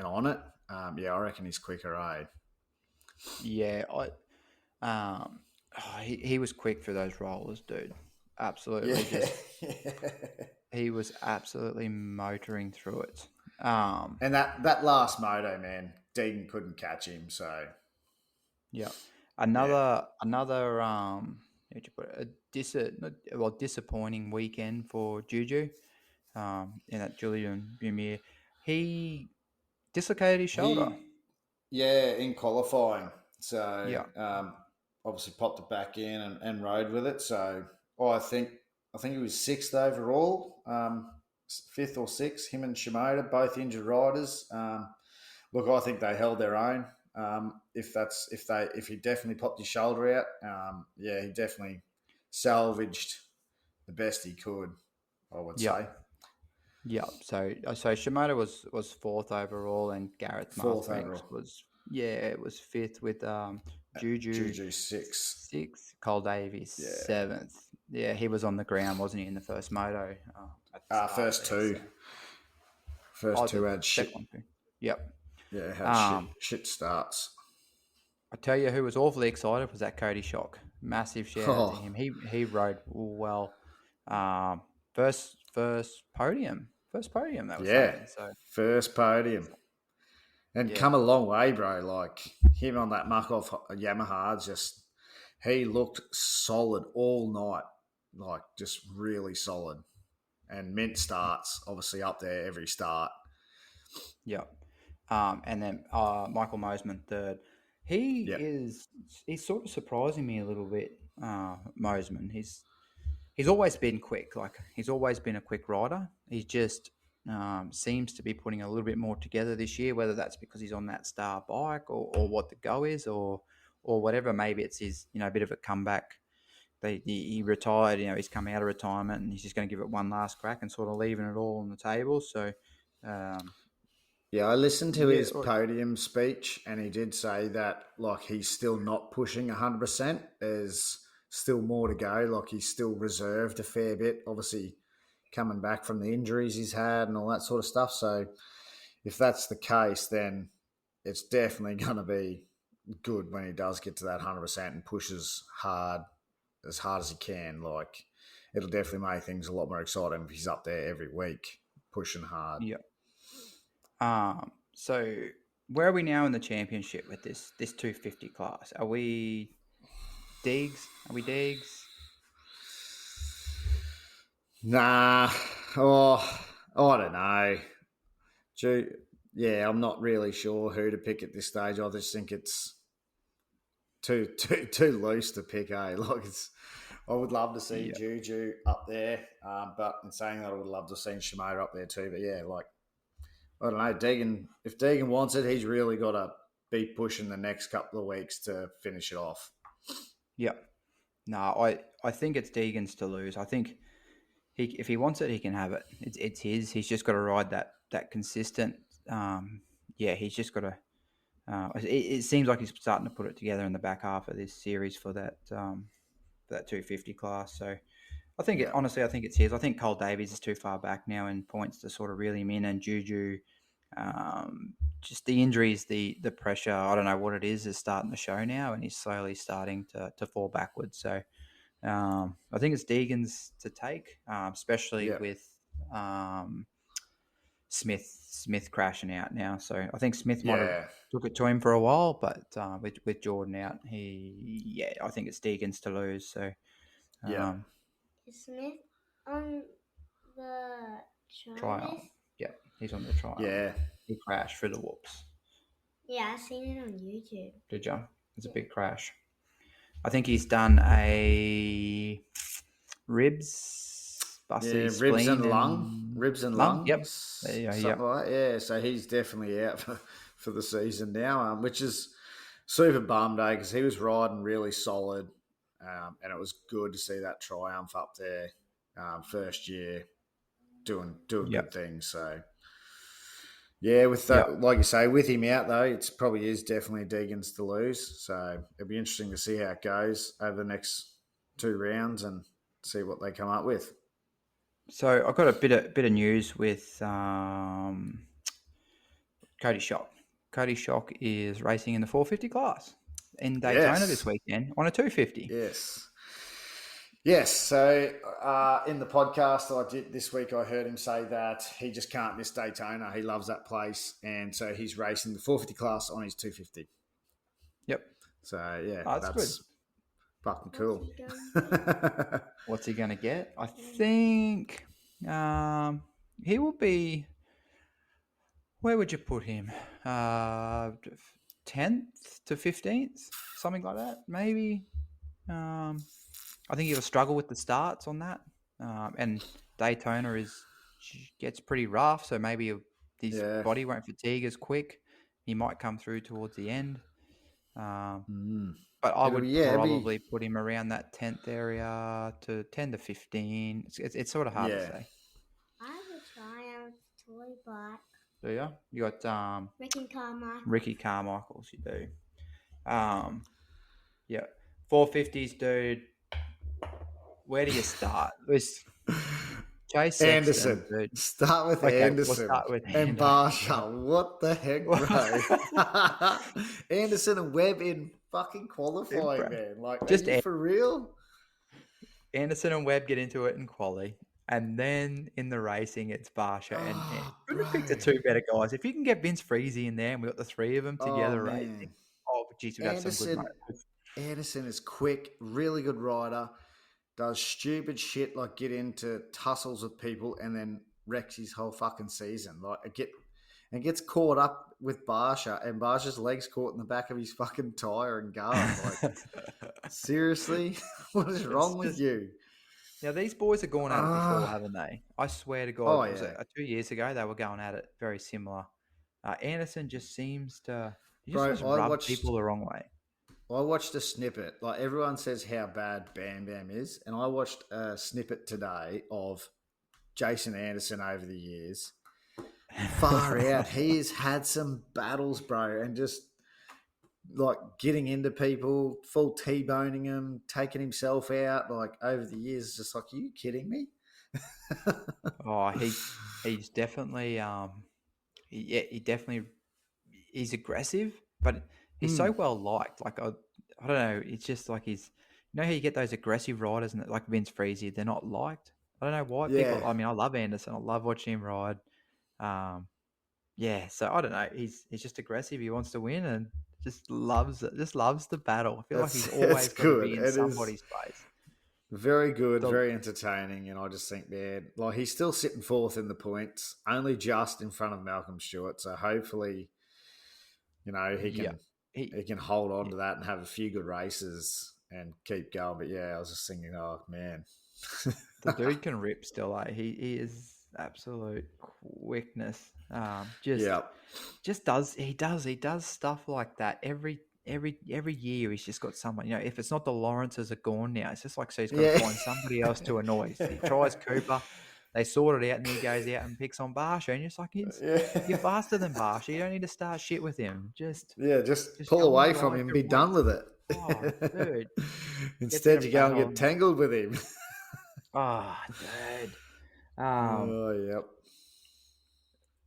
Speaker 3: on it, I reckon he's quicker, eh?
Speaker 2: Yeah, he was quick through those rollers, dude. Absolutely, he was absolutely motoring through it.
Speaker 3: And that last moto, man, Deegan couldn't catch him. So,
Speaker 2: yeah, another disappointing weekend for Juju. In that Julian Bumir, he dislocated his shoulder.
Speaker 3: In qualifying. So, obviously popped it back in and rode with it. So, I think he was 6th overall, 5th or 6th. Him and Shimoda, both injured riders. Look, I think they held their own. If he definitely popped his shoulder out, he definitely salvaged the best he could, I would say.
Speaker 2: Yeah, so Shimoda was 4th overall, and Gareth Marthinks was 5th with Juju 6th, Cole Davies 7th. Yeah, he was on the ground, wasn't he, in the first moto?
Speaker 3: First two had shit.
Speaker 2: Yep.
Speaker 3: Yeah, had shit starts.
Speaker 2: I tell you, who was awfully excited was that Cody Shock. Massive shout out to him. He rode well. First podium that was saying, so.
Speaker 3: First podium, and come a long way, bro. Like him on that muck-off Yamaha, he looked solid all night, like just really solid. And mint starts obviously up there every start. Yep.
Speaker 2: And then Michael Mosman 3rd. He's sort of surprising me a little bit. Mosman, he's always been quick. Like he's always been a quick rider. He just seems to be putting a little bit more together this year. Whether that's because he's on that star bike or what the go is or whatever. Maybe it's his bit of a comeback. He retired. He's come out of retirement and he's just going to give it one last crack and sort of leaving it all on the table. So.
Speaker 3: I listened to his podium speech, and he did say that like he's still not pushing 100%. There's still more to go. Like he's still reserved a fair bit, obviously coming back from the injuries he's had and all that sort of stuff. So if that's the case, then it's definitely going to be good when he does get to that 100% and pushes as hard as he can. Like it'll definitely make things a lot more exciting if he's up there every week pushing hard.
Speaker 2: Yeah. So where are we now in the championship with this 250 class? Are we Deegs? Are we Deegs?
Speaker 3: Nah. Oh, I don't know. Yeah, I'm not really sure who to pick at this stage. I just think it's too loose to pick. Like I would love to see
Speaker 2: Yeah.
Speaker 3: Juju up there, but in saying that, I would love to see Shimoda up there too. But yeah, like I don't know, Deegan. If Deegan wants it, he's really got to be pushing the next couple of weeks to finish it off.
Speaker 2: Yep. No, I think it's Deegan's to lose. I think if he wants it, he can have it. It's his. He's just got to ride that consistent. He's just got to. It seems like he's starting to put it together in the back half of this series for that 250 class. So I think honestly, I think it's his. I think Cole Davies is too far back now in points to sort of reel him in, and Juju, just the injuries, the pressure. I don't know what it is starting to show now, and he's slowly starting to fall backwards. So I think it's Deegan's to take, especially with Smith crashing out now. So I think Smith might have took it to him for a while, but with Jordan out, I think it's Deegan's to lose. So
Speaker 4: Is Smith on the
Speaker 2: trial? Yeah, he's on the trial.
Speaker 3: Yeah,
Speaker 2: he crashed through the whoops.
Speaker 4: Yeah, I've seen it on YouTube.
Speaker 2: Did you? It's a big crash. I think he's done a ribs, busted
Speaker 3: ribs and lung.
Speaker 2: Yep.
Speaker 3: So he's definitely out for the season now, which is super bummed, because he was riding really solid, and it was good to see that triumph up there, first year, doing good things. So. Yeah, with that, like you say, with him out though, it's probably is definitely Deegan's to lose. So it'll be interesting to see how it goes over the next 2 rounds and see what they come up with.
Speaker 2: So I've got a bit of news with Cody Shock. Cody Shock is racing in the 450 class in Daytona this weekend on a 250. Yes. So in the podcast I did this week, I heard him say that he just can't miss Daytona. He loves that place, and so he's racing the 450 class on his 250. Yep. So that's good. Fucking cool.
Speaker 3: What's
Speaker 2: he going to get? I think he will be. Where would you put him? 10th to 15th, something like that, maybe. I think he'll struggle with the starts on that, and Daytona gets pretty rough, so maybe his body won't fatigue as quick. He might come through towards the end, but I would probably put him around that 10th area to 10 to 15. It's sort of hard to say.
Speaker 4: I have a Triumph toy bike.
Speaker 2: Do you? You got Ricky Carmichael's. You do. 450s, dude. Where do you start? Cheyse
Speaker 3: Anderson.
Speaker 2: Dude.
Speaker 3: Start with Anderson. We'll start with and Barsha. What the heck, bro? Anderson and Webb in fucking qualifying, man. Like, just are you for real?
Speaker 2: Anderson and Webb get into it in quali, and then in the racing, it's Barsha and couldn't have picked the 2 better guys. If you can get Vince Freezy in there, and we got the 3 of them together racing. Oh, geez, we got some good moments.
Speaker 3: Anderson is quick, really good rider. Does stupid shit like get into tussles with people and then wrecks his whole fucking season. Like gets caught up with Barsha, and Barsha's legs caught in the back of his fucking tire and guard. Like, seriously, what is wrong with you?
Speaker 2: Now these boys are going at it before, haven't they? I swear to God, 2 years ago they were going at it very similar. Anderson just seems to rub people the wrong way.
Speaker 3: I watched a snippet. Like, everyone says how bad Bam Bam is, and I watched a snippet today of Jason Anderson over the years. Far out. He has had some battles, bro, and just like getting into people, full T-boning them, taking himself out. Like, over the years, it's just like, are you kidding me?
Speaker 2: He's definitely he's aggressive, but he's so well liked. Like, I don't know. It's just like he's, how you get those aggressive riders, and like Vince Freezy, they're not liked. I don't know why. People. I mean, I love Anderson. I love watching him ride. So I don't know. He's just aggressive. He wants to win, and just loves it. Just loves the battle. I feel like he's
Speaker 3: That's
Speaker 2: always got to be
Speaker 3: good.
Speaker 2: in
Speaker 3: It is
Speaker 2: somebody's face.
Speaker 3: very good,
Speaker 2: So,
Speaker 3: very entertaining, and I just think, man, like he's still sitting fourth in the points, only just in front of Malcolm Stewart. So hopefully, he
Speaker 2: yeah,
Speaker 3: he can hold on to that and have a few good races and keep going. But yeah, I was just thinking, oh man,
Speaker 2: the dude can rip still. He is absolute quickness.
Speaker 3: yeah,
Speaker 2: Just he does stuff like that every year. He's just got someone. If it's not the Lawrences are gone now, it's just like so he's got to find somebody else to annoy. So he tries Cooper. They sort it out, and he goes out and picks on Barsha. And you're just like, you're faster than Barsha. You don't need to start shit with him. Just
Speaker 3: pull
Speaker 2: go
Speaker 3: away
Speaker 2: and
Speaker 3: from
Speaker 2: ride
Speaker 3: him and
Speaker 2: your
Speaker 3: be done
Speaker 2: points.
Speaker 3: with it.
Speaker 2: Oh, dude.
Speaker 3: Instead, you go and get tangled with him.
Speaker 2: Oh, dude.
Speaker 3: Oh, yep.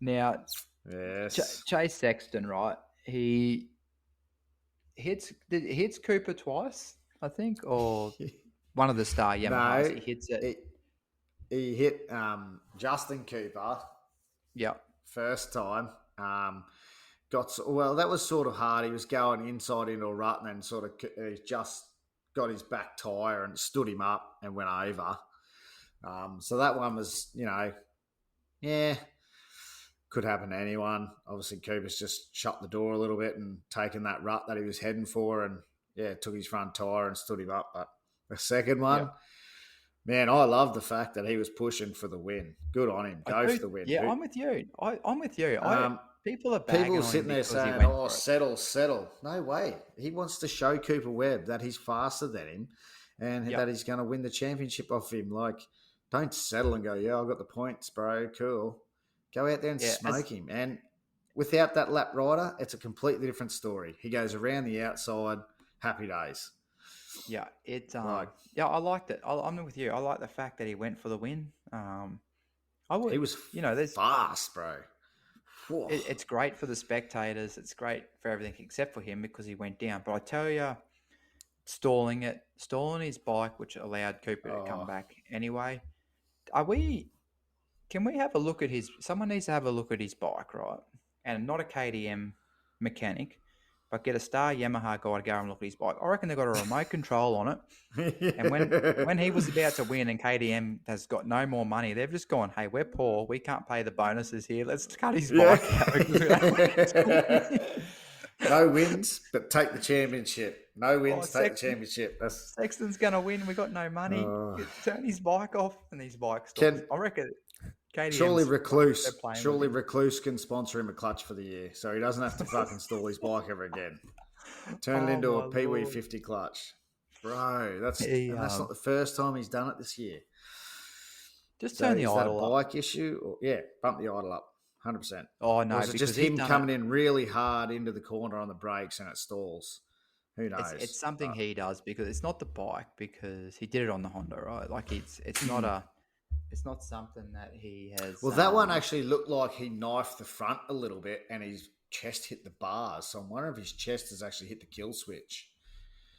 Speaker 2: Now,
Speaker 3: Yes.
Speaker 2: Chase Sexton, right? He hits Cooper twice, I think, or one of the Star Yamahas.
Speaker 3: No,
Speaker 2: He hits it.
Speaker 3: He hit Justin Cooper.
Speaker 2: Yep.
Speaker 3: First time. That was sort of hard. He was going inside into a rut and then sort of he just got his back tyre and stood him up and went over. So that one was, could happen to anyone. Obviously, Cooper's just shut the door a little bit and taken that rut that he was heading for and, took his front tyre and stood him up. But the second one, man, I love the fact that he was pushing for the win. Good on him. Go for the win.
Speaker 2: Yeah, I'm with you. I'm with you. People are
Speaker 3: people sitting there saying, "Oh, settle." No way. He wants to show Cooper Webb that he's faster than him, and that he's going to win the championship off him. Like, don't settle and go, "Yeah, I've got the points, bro. Cool." Go out there and smoke him. And without that lap rider, it's a completely different story. He goes around the outside. Happy days.
Speaker 2: Yeah, I liked it. I'm with you. I like the fact that he went for the win.
Speaker 3: He was, there's fast, bro.
Speaker 2: It's great for the spectators. It's great for everything except for him because he went down. But I tell you, stalling his bike, which allowed Cooper to come back anyway. Can we have a look at someone needs to have a look at his bike, right? And not a KTM mechanic, but get a Star Yamaha guy to go and look at his bike. I reckon they've got a remote control on it. And when he was about to win and KTM has got no more money, they've just gone, hey, we're poor. We can't pay the bonuses here. Let's cut his bike out.
Speaker 3: No wins, but take the championship. No wins, take the championship.
Speaker 2: Sexton's going to win. We got no money. Turn his bike off and his bike stops. I reckon KTM's
Speaker 3: Surely Recluse can sponsor him a clutch for the year, so he doesn't have to fucking stall his bike ever again. Turn it into a Pee-wee 50 clutch. Bro, that's not the first time he's done it this year.
Speaker 2: Just turn the idle up. Is that a
Speaker 3: bike issue? Bump the idle up, 100%.
Speaker 2: Oh, no.
Speaker 3: Or is it just him coming in really hard into the corner on the brakes and it stalls? Who knows?
Speaker 2: It's something he does because it's not the bike because he did it on the Honda, right? Like it's not it's not something that he has.
Speaker 3: Well, that one actually looked like he knifed the front a little bit and his chest hit the bars. So I'm wondering if his chest has actually hit the kill switch.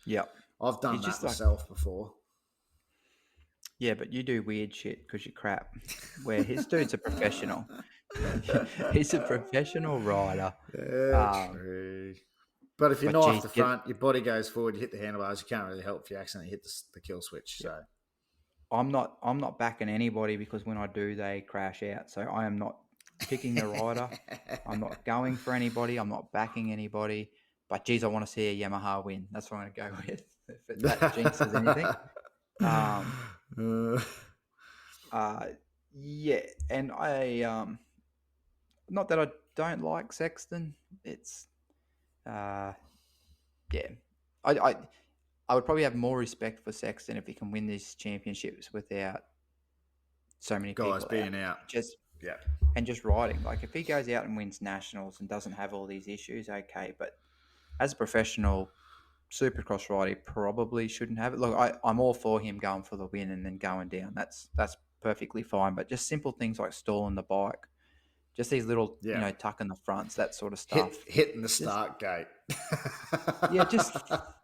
Speaker 2: Yeah.
Speaker 3: I've done that myself before.
Speaker 2: Yeah, but you do weird shit because you're crap. Where his dude's a professional. He's a professional rider.
Speaker 3: Yeah, true. But if you knife the front, your body goes forward, you hit the handlebars, you can't really help if you accidentally hit the kill switch. So
Speaker 2: I'm not backing anybody because when I do, they crash out. So I am not picking a rider. I'm not going for anybody. I'm not backing anybody. But geez, I want to see a Yamaha win. That's what I'm going to go with. If that jinxes anything. Yeah, and I not that I don't like Sexton. It's I would probably have more respect for Sexton if he can win these championships without so many
Speaker 3: guys
Speaker 2: people
Speaker 3: being out.
Speaker 2: And just riding. Like if he goes out and wins nationals and doesn't have all these issues, okay. But as a professional Supercross rider, he probably shouldn't have it. Look, I'm all for him going for the win and then going down. That's perfectly fine. But just simple things like stalling the bike, just these little, tucking the fronts, that sort of stuff.
Speaker 3: Hitting the start gate.
Speaker 2: Just. I'll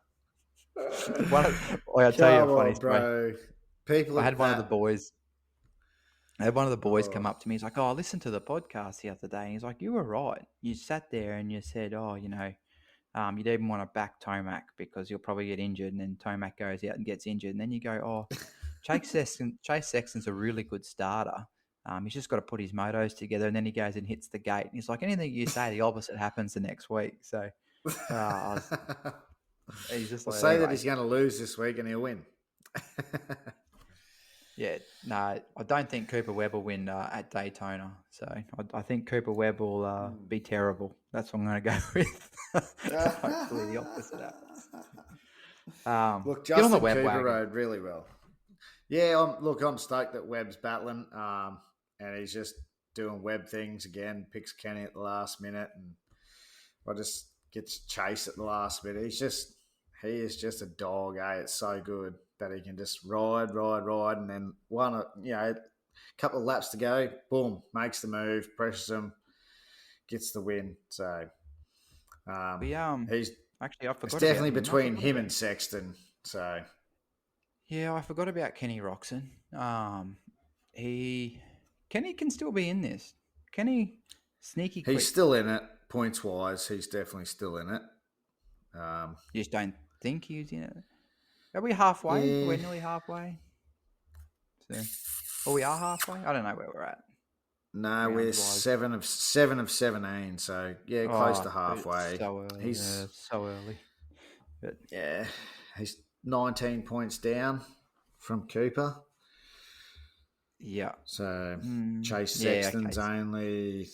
Speaker 2: tell you a funny story. I had one of the boys come up to me. He's like, "Oh, I listened to the podcast the other day." And he's like, "You were right. You sat there and you said, you'd even want to back Tomac because you'll probably get injured, and then Tomac goes out and gets injured, and then you go, oh, Chase Sexton's a really good starter. He's just got to put his motos together, and then he goes and hits the gate. And he's like, anything you say, the opposite happens the next week. So he's just
Speaker 3: Well,
Speaker 2: like,
Speaker 3: say
Speaker 2: anyway.
Speaker 3: that he's going to lose this week and he'll win.
Speaker 2: Yeah, no, I don't think Cooper Webb will win at Daytona. So I think Cooper Webb will be terrible. That's what I'm going to go with. Hopefully the opposite happens.
Speaker 3: Look,
Speaker 2: get on the
Speaker 3: Justin
Speaker 2: Webb
Speaker 3: Cooper
Speaker 2: wagon.
Speaker 3: rode really well. Yeah, I'm stoked that Webb's battling, and he's just doing Webb things again. Picks Kenny at the last minute, and I just gets Cheyse at the last minute. He is just a dog, eh? It's so good that he can just ride, and then a couple of laps to go, boom, makes the move, pressures him, gets the win. So
Speaker 2: he's actually I forgot.
Speaker 3: It's definitely
Speaker 2: about him.
Speaker 3: between him and Sexton. So
Speaker 2: yeah, I forgot about Kenny Roxon. Kenny can still be in this. Kenny sneaky quick.
Speaker 3: He's still in it points wise. He's definitely still in it.
Speaker 2: You just don't think he's in it. Are we halfway?
Speaker 3: Yeah.
Speaker 2: We're nearly halfway. So, we are halfway. I don't know where we're at.
Speaker 3: No, we're 7 of 17. So yeah, close to halfway.
Speaker 2: So early.
Speaker 3: He's
Speaker 2: so early. But
Speaker 3: yeah, he's 19 points down from Cooper.
Speaker 2: Yeah.
Speaker 3: So Chase Sexton's only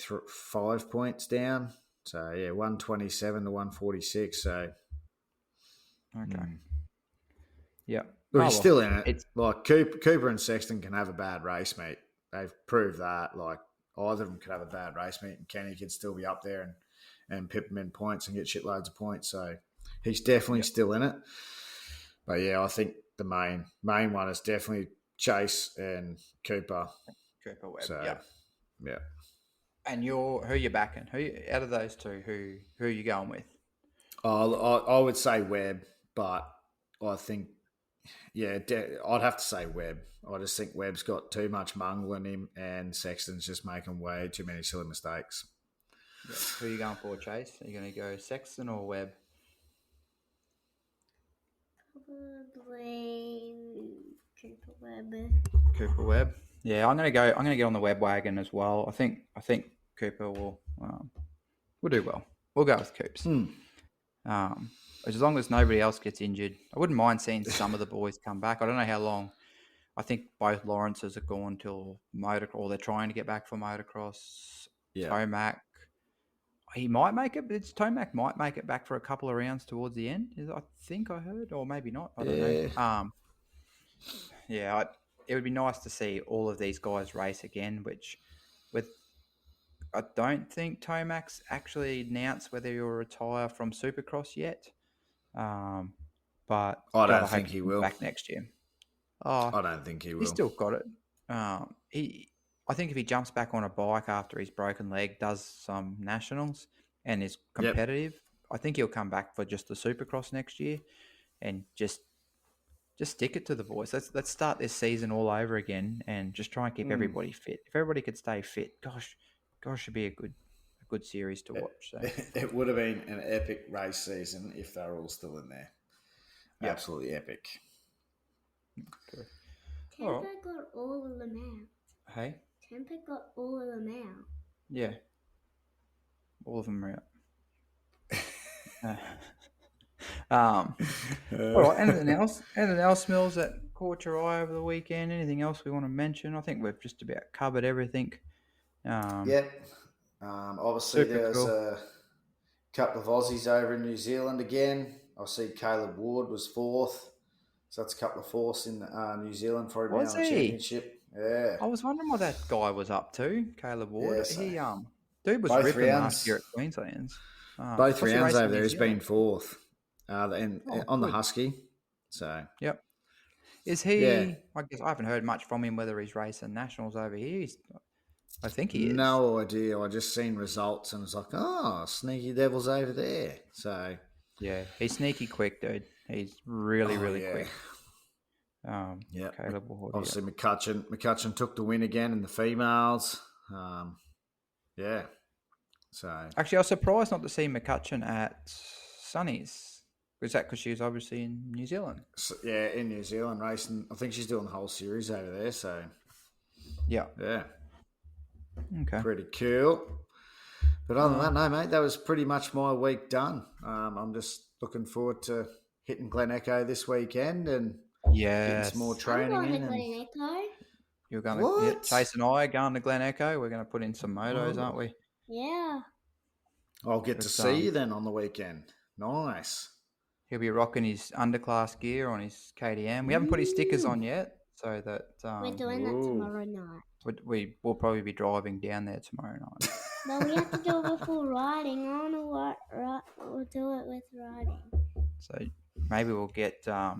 Speaker 3: 5 points down. So yeah, 127 to 146. So
Speaker 2: okay. Yeah.
Speaker 3: But he's still in it. Like Cooper and Sexton can have a bad race meet. They've proved that. Like either of them could have a bad race meet, and Kenny could still be up there and pip him in points and get shitloads of points. So he's definitely still in it. But yeah, I think the main one is definitely Chase and Cooper.
Speaker 2: Cooper Webb.
Speaker 3: So, yeah.
Speaker 2: And who are you backing? Out of those two, who are you going with?
Speaker 3: I would say Webb, but I think, I'd have to say Webb. I just think Webb's got too much mungle in him, and Sexton's just making way too many silly mistakes.
Speaker 2: Yeah. Who are you going for, Chase? Are you going to go Sexton or Webb?
Speaker 4: Probably Cooper Webb.
Speaker 2: Cooper Webb. Yeah, I'm gonna get on the Webb wagon as well. I think Cooper will do well. We'll go with Coops. As long as nobody else gets injured, I wouldn't mind seeing some of the boys come back. I don't know how long. I think both Lawrences are gone till motocross, or they're trying to get back for motocross.
Speaker 3: Yeah.
Speaker 2: Tomac, he might make it. Tomac might make it back for a couple of rounds towards the end. I think I heard, or maybe not. I don't know. It would be nice to see all of these guys race again. I don't think Tomac's actually announced whether he'll retire from Supercross yet. But
Speaker 3: I don't think he will
Speaker 2: back next year.
Speaker 3: I don't think he will.
Speaker 2: He's still got it. I think if he jumps back on a bike after his broken leg, does some nationals, and is competitive, I think he'll come back for just the Supercross next year, and just stick it to the boys. Let's start this season all over again, and just try and keep everybody fit. If everybody could stay fit, gosh, it'd be a good series to watch. So.
Speaker 3: It would have been an epic race season if they were all still in there. Yep. Absolutely epic.
Speaker 2: Okay.
Speaker 4: Tampa got all of them out.
Speaker 2: Hey?
Speaker 4: Tampa got all of them out.
Speaker 2: Yeah. All of them are out. All right, anything else? Anything else, Mills, that caught your eye over the weekend? Anything else we want to mention? I think we've just about covered everything.
Speaker 3: Obviously, there's a couple of Aussies over in New Zealand again. I see Caleb Ward was 4th. So that's a couple of fourths in New Zealand for him now in the championship. Yeah.
Speaker 2: I was wondering what that guy was up to, Caleb Ward.
Speaker 3: Yeah, so
Speaker 2: he dude was ripping last year at Queensland's.
Speaker 3: Both rounds over there, he's been 4th. On the Husky. So
Speaker 2: yep. Is he? Yeah. I guess I haven't heard much from him whether he's racing nationals over here. I think he is.
Speaker 3: No idea. I just seen results and was like, sneaky devils over there. So
Speaker 2: yeah, he's sneaky quick, dude. He's really quick. Caleb Ward,
Speaker 3: obviously McCutcheon took the win again in the females. So
Speaker 2: actually, I was surprised not to see McCutcheon at Sunnies? Was that because she was obviously in New Zealand?
Speaker 3: So, yeah, in New Zealand racing. I think she's doing the whole series over there. So
Speaker 2: Yeah. Okay.
Speaker 3: Pretty cool. But other than that, no, mate, that was pretty much my week done. I'm just looking forward to hitting Glen Echo this weekend and getting some more training
Speaker 4: I'm going
Speaker 3: in.
Speaker 4: to Glen Echo.
Speaker 2: You're going to, Cheyse and I are going to Glen Echo. We're going to put in some motos, aren't we?
Speaker 4: Yeah.
Speaker 3: I'll get to see you then on the weekend. Nice.
Speaker 2: He'll be rocking his underclass gear on his KTM. We haven't put his stickers on yet, so that
Speaker 4: we're doing that tomorrow night.
Speaker 2: We will probably be driving down there tomorrow night.
Speaker 4: No, we have to do it before riding. I don't know what we'll do it with riding.
Speaker 2: So maybe we'll get the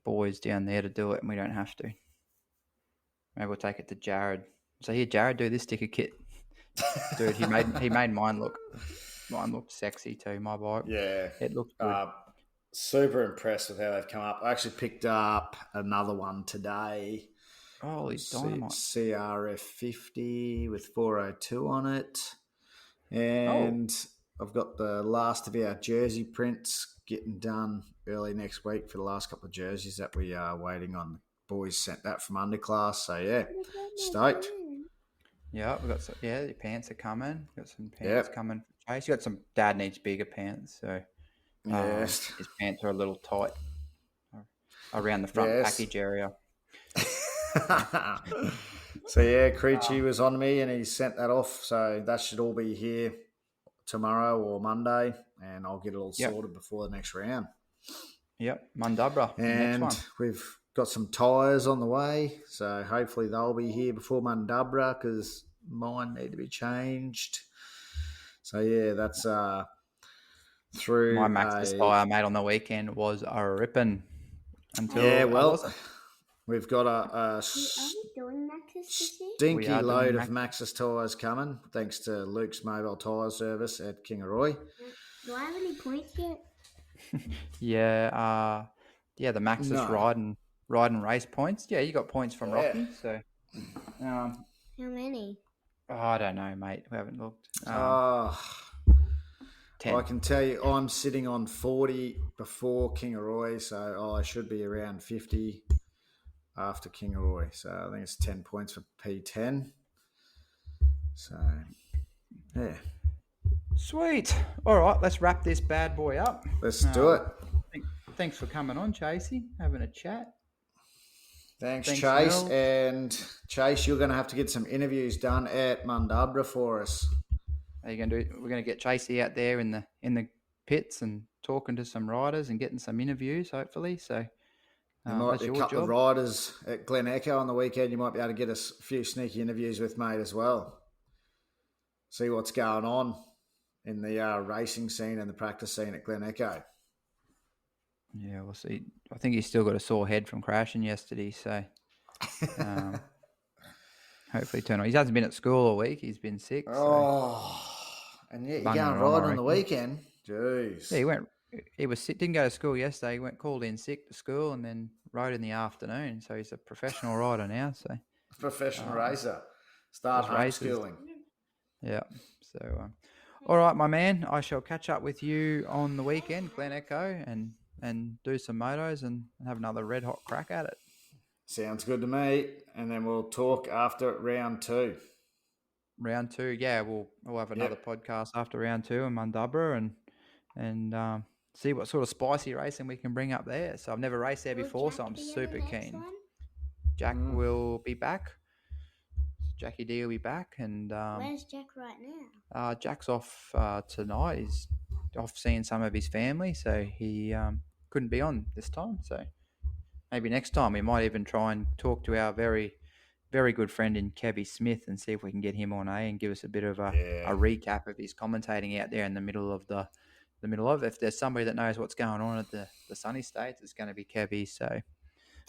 Speaker 2: boys down there to do it, and we don't have to. Maybe we'll take it to Jared. So here, Jared, do this sticker kit, dude. He made mine look sexy too. My bike,
Speaker 3: yeah,
Speaker 2: it looked good.
Speaker 3: Super impressed with how they've come up. I actually picked up another one today.
Speaker 2: Holy dynamite!
Speaker 3: CRF 50 with 402 on it, and I've got the last of our jersey prints getting done early next week for the last couple of jerseys that we are waiting on. Boys sent that from underclass, so yeah, stoked.
Speaker 2: Yeah, we got some. Yeah, your pants are coming. Got some pants coming. Cheyse, you got some. Dad needs bigger pants, so
Speaker 3: yes,
Speaker 2: his pants are a little tight around the front package area.
Speaker 3: So yeah, Creechy was on me and he sent that off, so that should all be here tomorrow or Monday, and I'll get it all sorted before the next round.
Speaker 2: Yep, Mundubra.
Speaker 3: And
Speaker 2: next one.
Speaker 3: We've got some tyres on the way, so hopefully they'll be here before Mundubra because mine need to be changed. So yeah, that's through
Speaker 2: my Maxxis tyre made on the weekend was a ripping until
Speaker 3: we've got a stinky load of Maxxis tyres coming, thanks to Luke's mobile tyre service at Kingaroy.
Speaker 4: Do I have any points yet?
Speaker 2: The Maxxis riding race points. Yeah, you got points from Rocky. So,
Speaker 4: how many?
Speaker 2: Oh, I don't know, mate. We haven't looked. 10.
Speaker 3: I can tell you, I'm sitting on 40 before Kingaroy, so I should be around 50 after Kingaroy. So I think it's 10 points for P10. So, yeah.
Speaker 2: Sweet. All right, let's wrap this bad boy up.
Speaker 3: Let's do it.
Speaker 2: Thanks for coming on, Cheyse, having a chat.
Speaker 3: Thanks Cheyse. And Cheyse, you're going to have to get some interviews done at Mundubra for us.
Speaker 2: Are you going to do? We're going to get Cheyse out there in the pits and talking to some riders and getting some interviews, hopefully. So
Speaker 3: there might be a couple of riders at Glen Echo on the weekend. You might be able to get us a few sneaky interviews with, mate, as well. See what's going on in the racing scene and the practice scene at Glen Echo.
Speaker 2: Yeah, we'll see. I think he's still got a sore head from crashing yesterday, so hopefully turn on. He hasn't been at school all week. He's been sick.
Speaker 3: And yeah, you're going ride on the weekend. Jeez.
Speaker 2: Yeah, he was sick. Didn't go to school yesterday. He called in sick to school and then rode in the afternoon. So he's a professional rider now. So
Speaker 3: professional racer. Start homeschooling.
Speaker 2: Yeah. So, all right, my man. I shall catch up with you on the weekend, Glen Echo, and do some motos and have another red hot crack at it.
Speaker 3: Sounds good to me. And then we'll talk after round 2.
Speaker 2: Round 2, yeah, we'll have another podcast after round 2 in Mundubra and see what sort of spicy racing we can bring up there. So I've never raced there before, so I'm super keen. Jack will be back. Jackie D will be back, and
Speaker 4: where's Jack right now?
Speaker 2: Jack's off tonight. He's off seeing some of his family, so he couldn't be on this time. So maybe next time we might even try and talk to our very, very good friend in Kevy Smith and see if we can get him on and give us a bit of a recap of his commentating out there in the middle of if there's somebody that knows what's going on at the Sunny States, it's going to be Kevy. So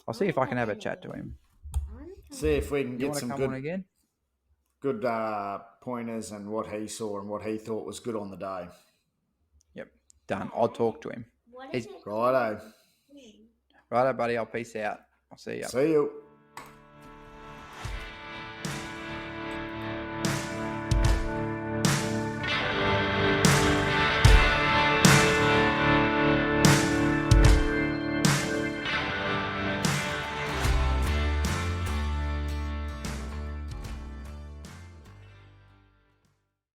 Speaker 2: I'll see if I can have a chat to him.
Speaker 3: See if we can get some good pointers and what he saw and what he thought was good on the day.
Speaker 2: Yep, done. I'll talk to him.
Speaker 3: Righto.
Speaker 2: Righto, buddy. I'll peace out. I'll see you.
Speaker 3: See you.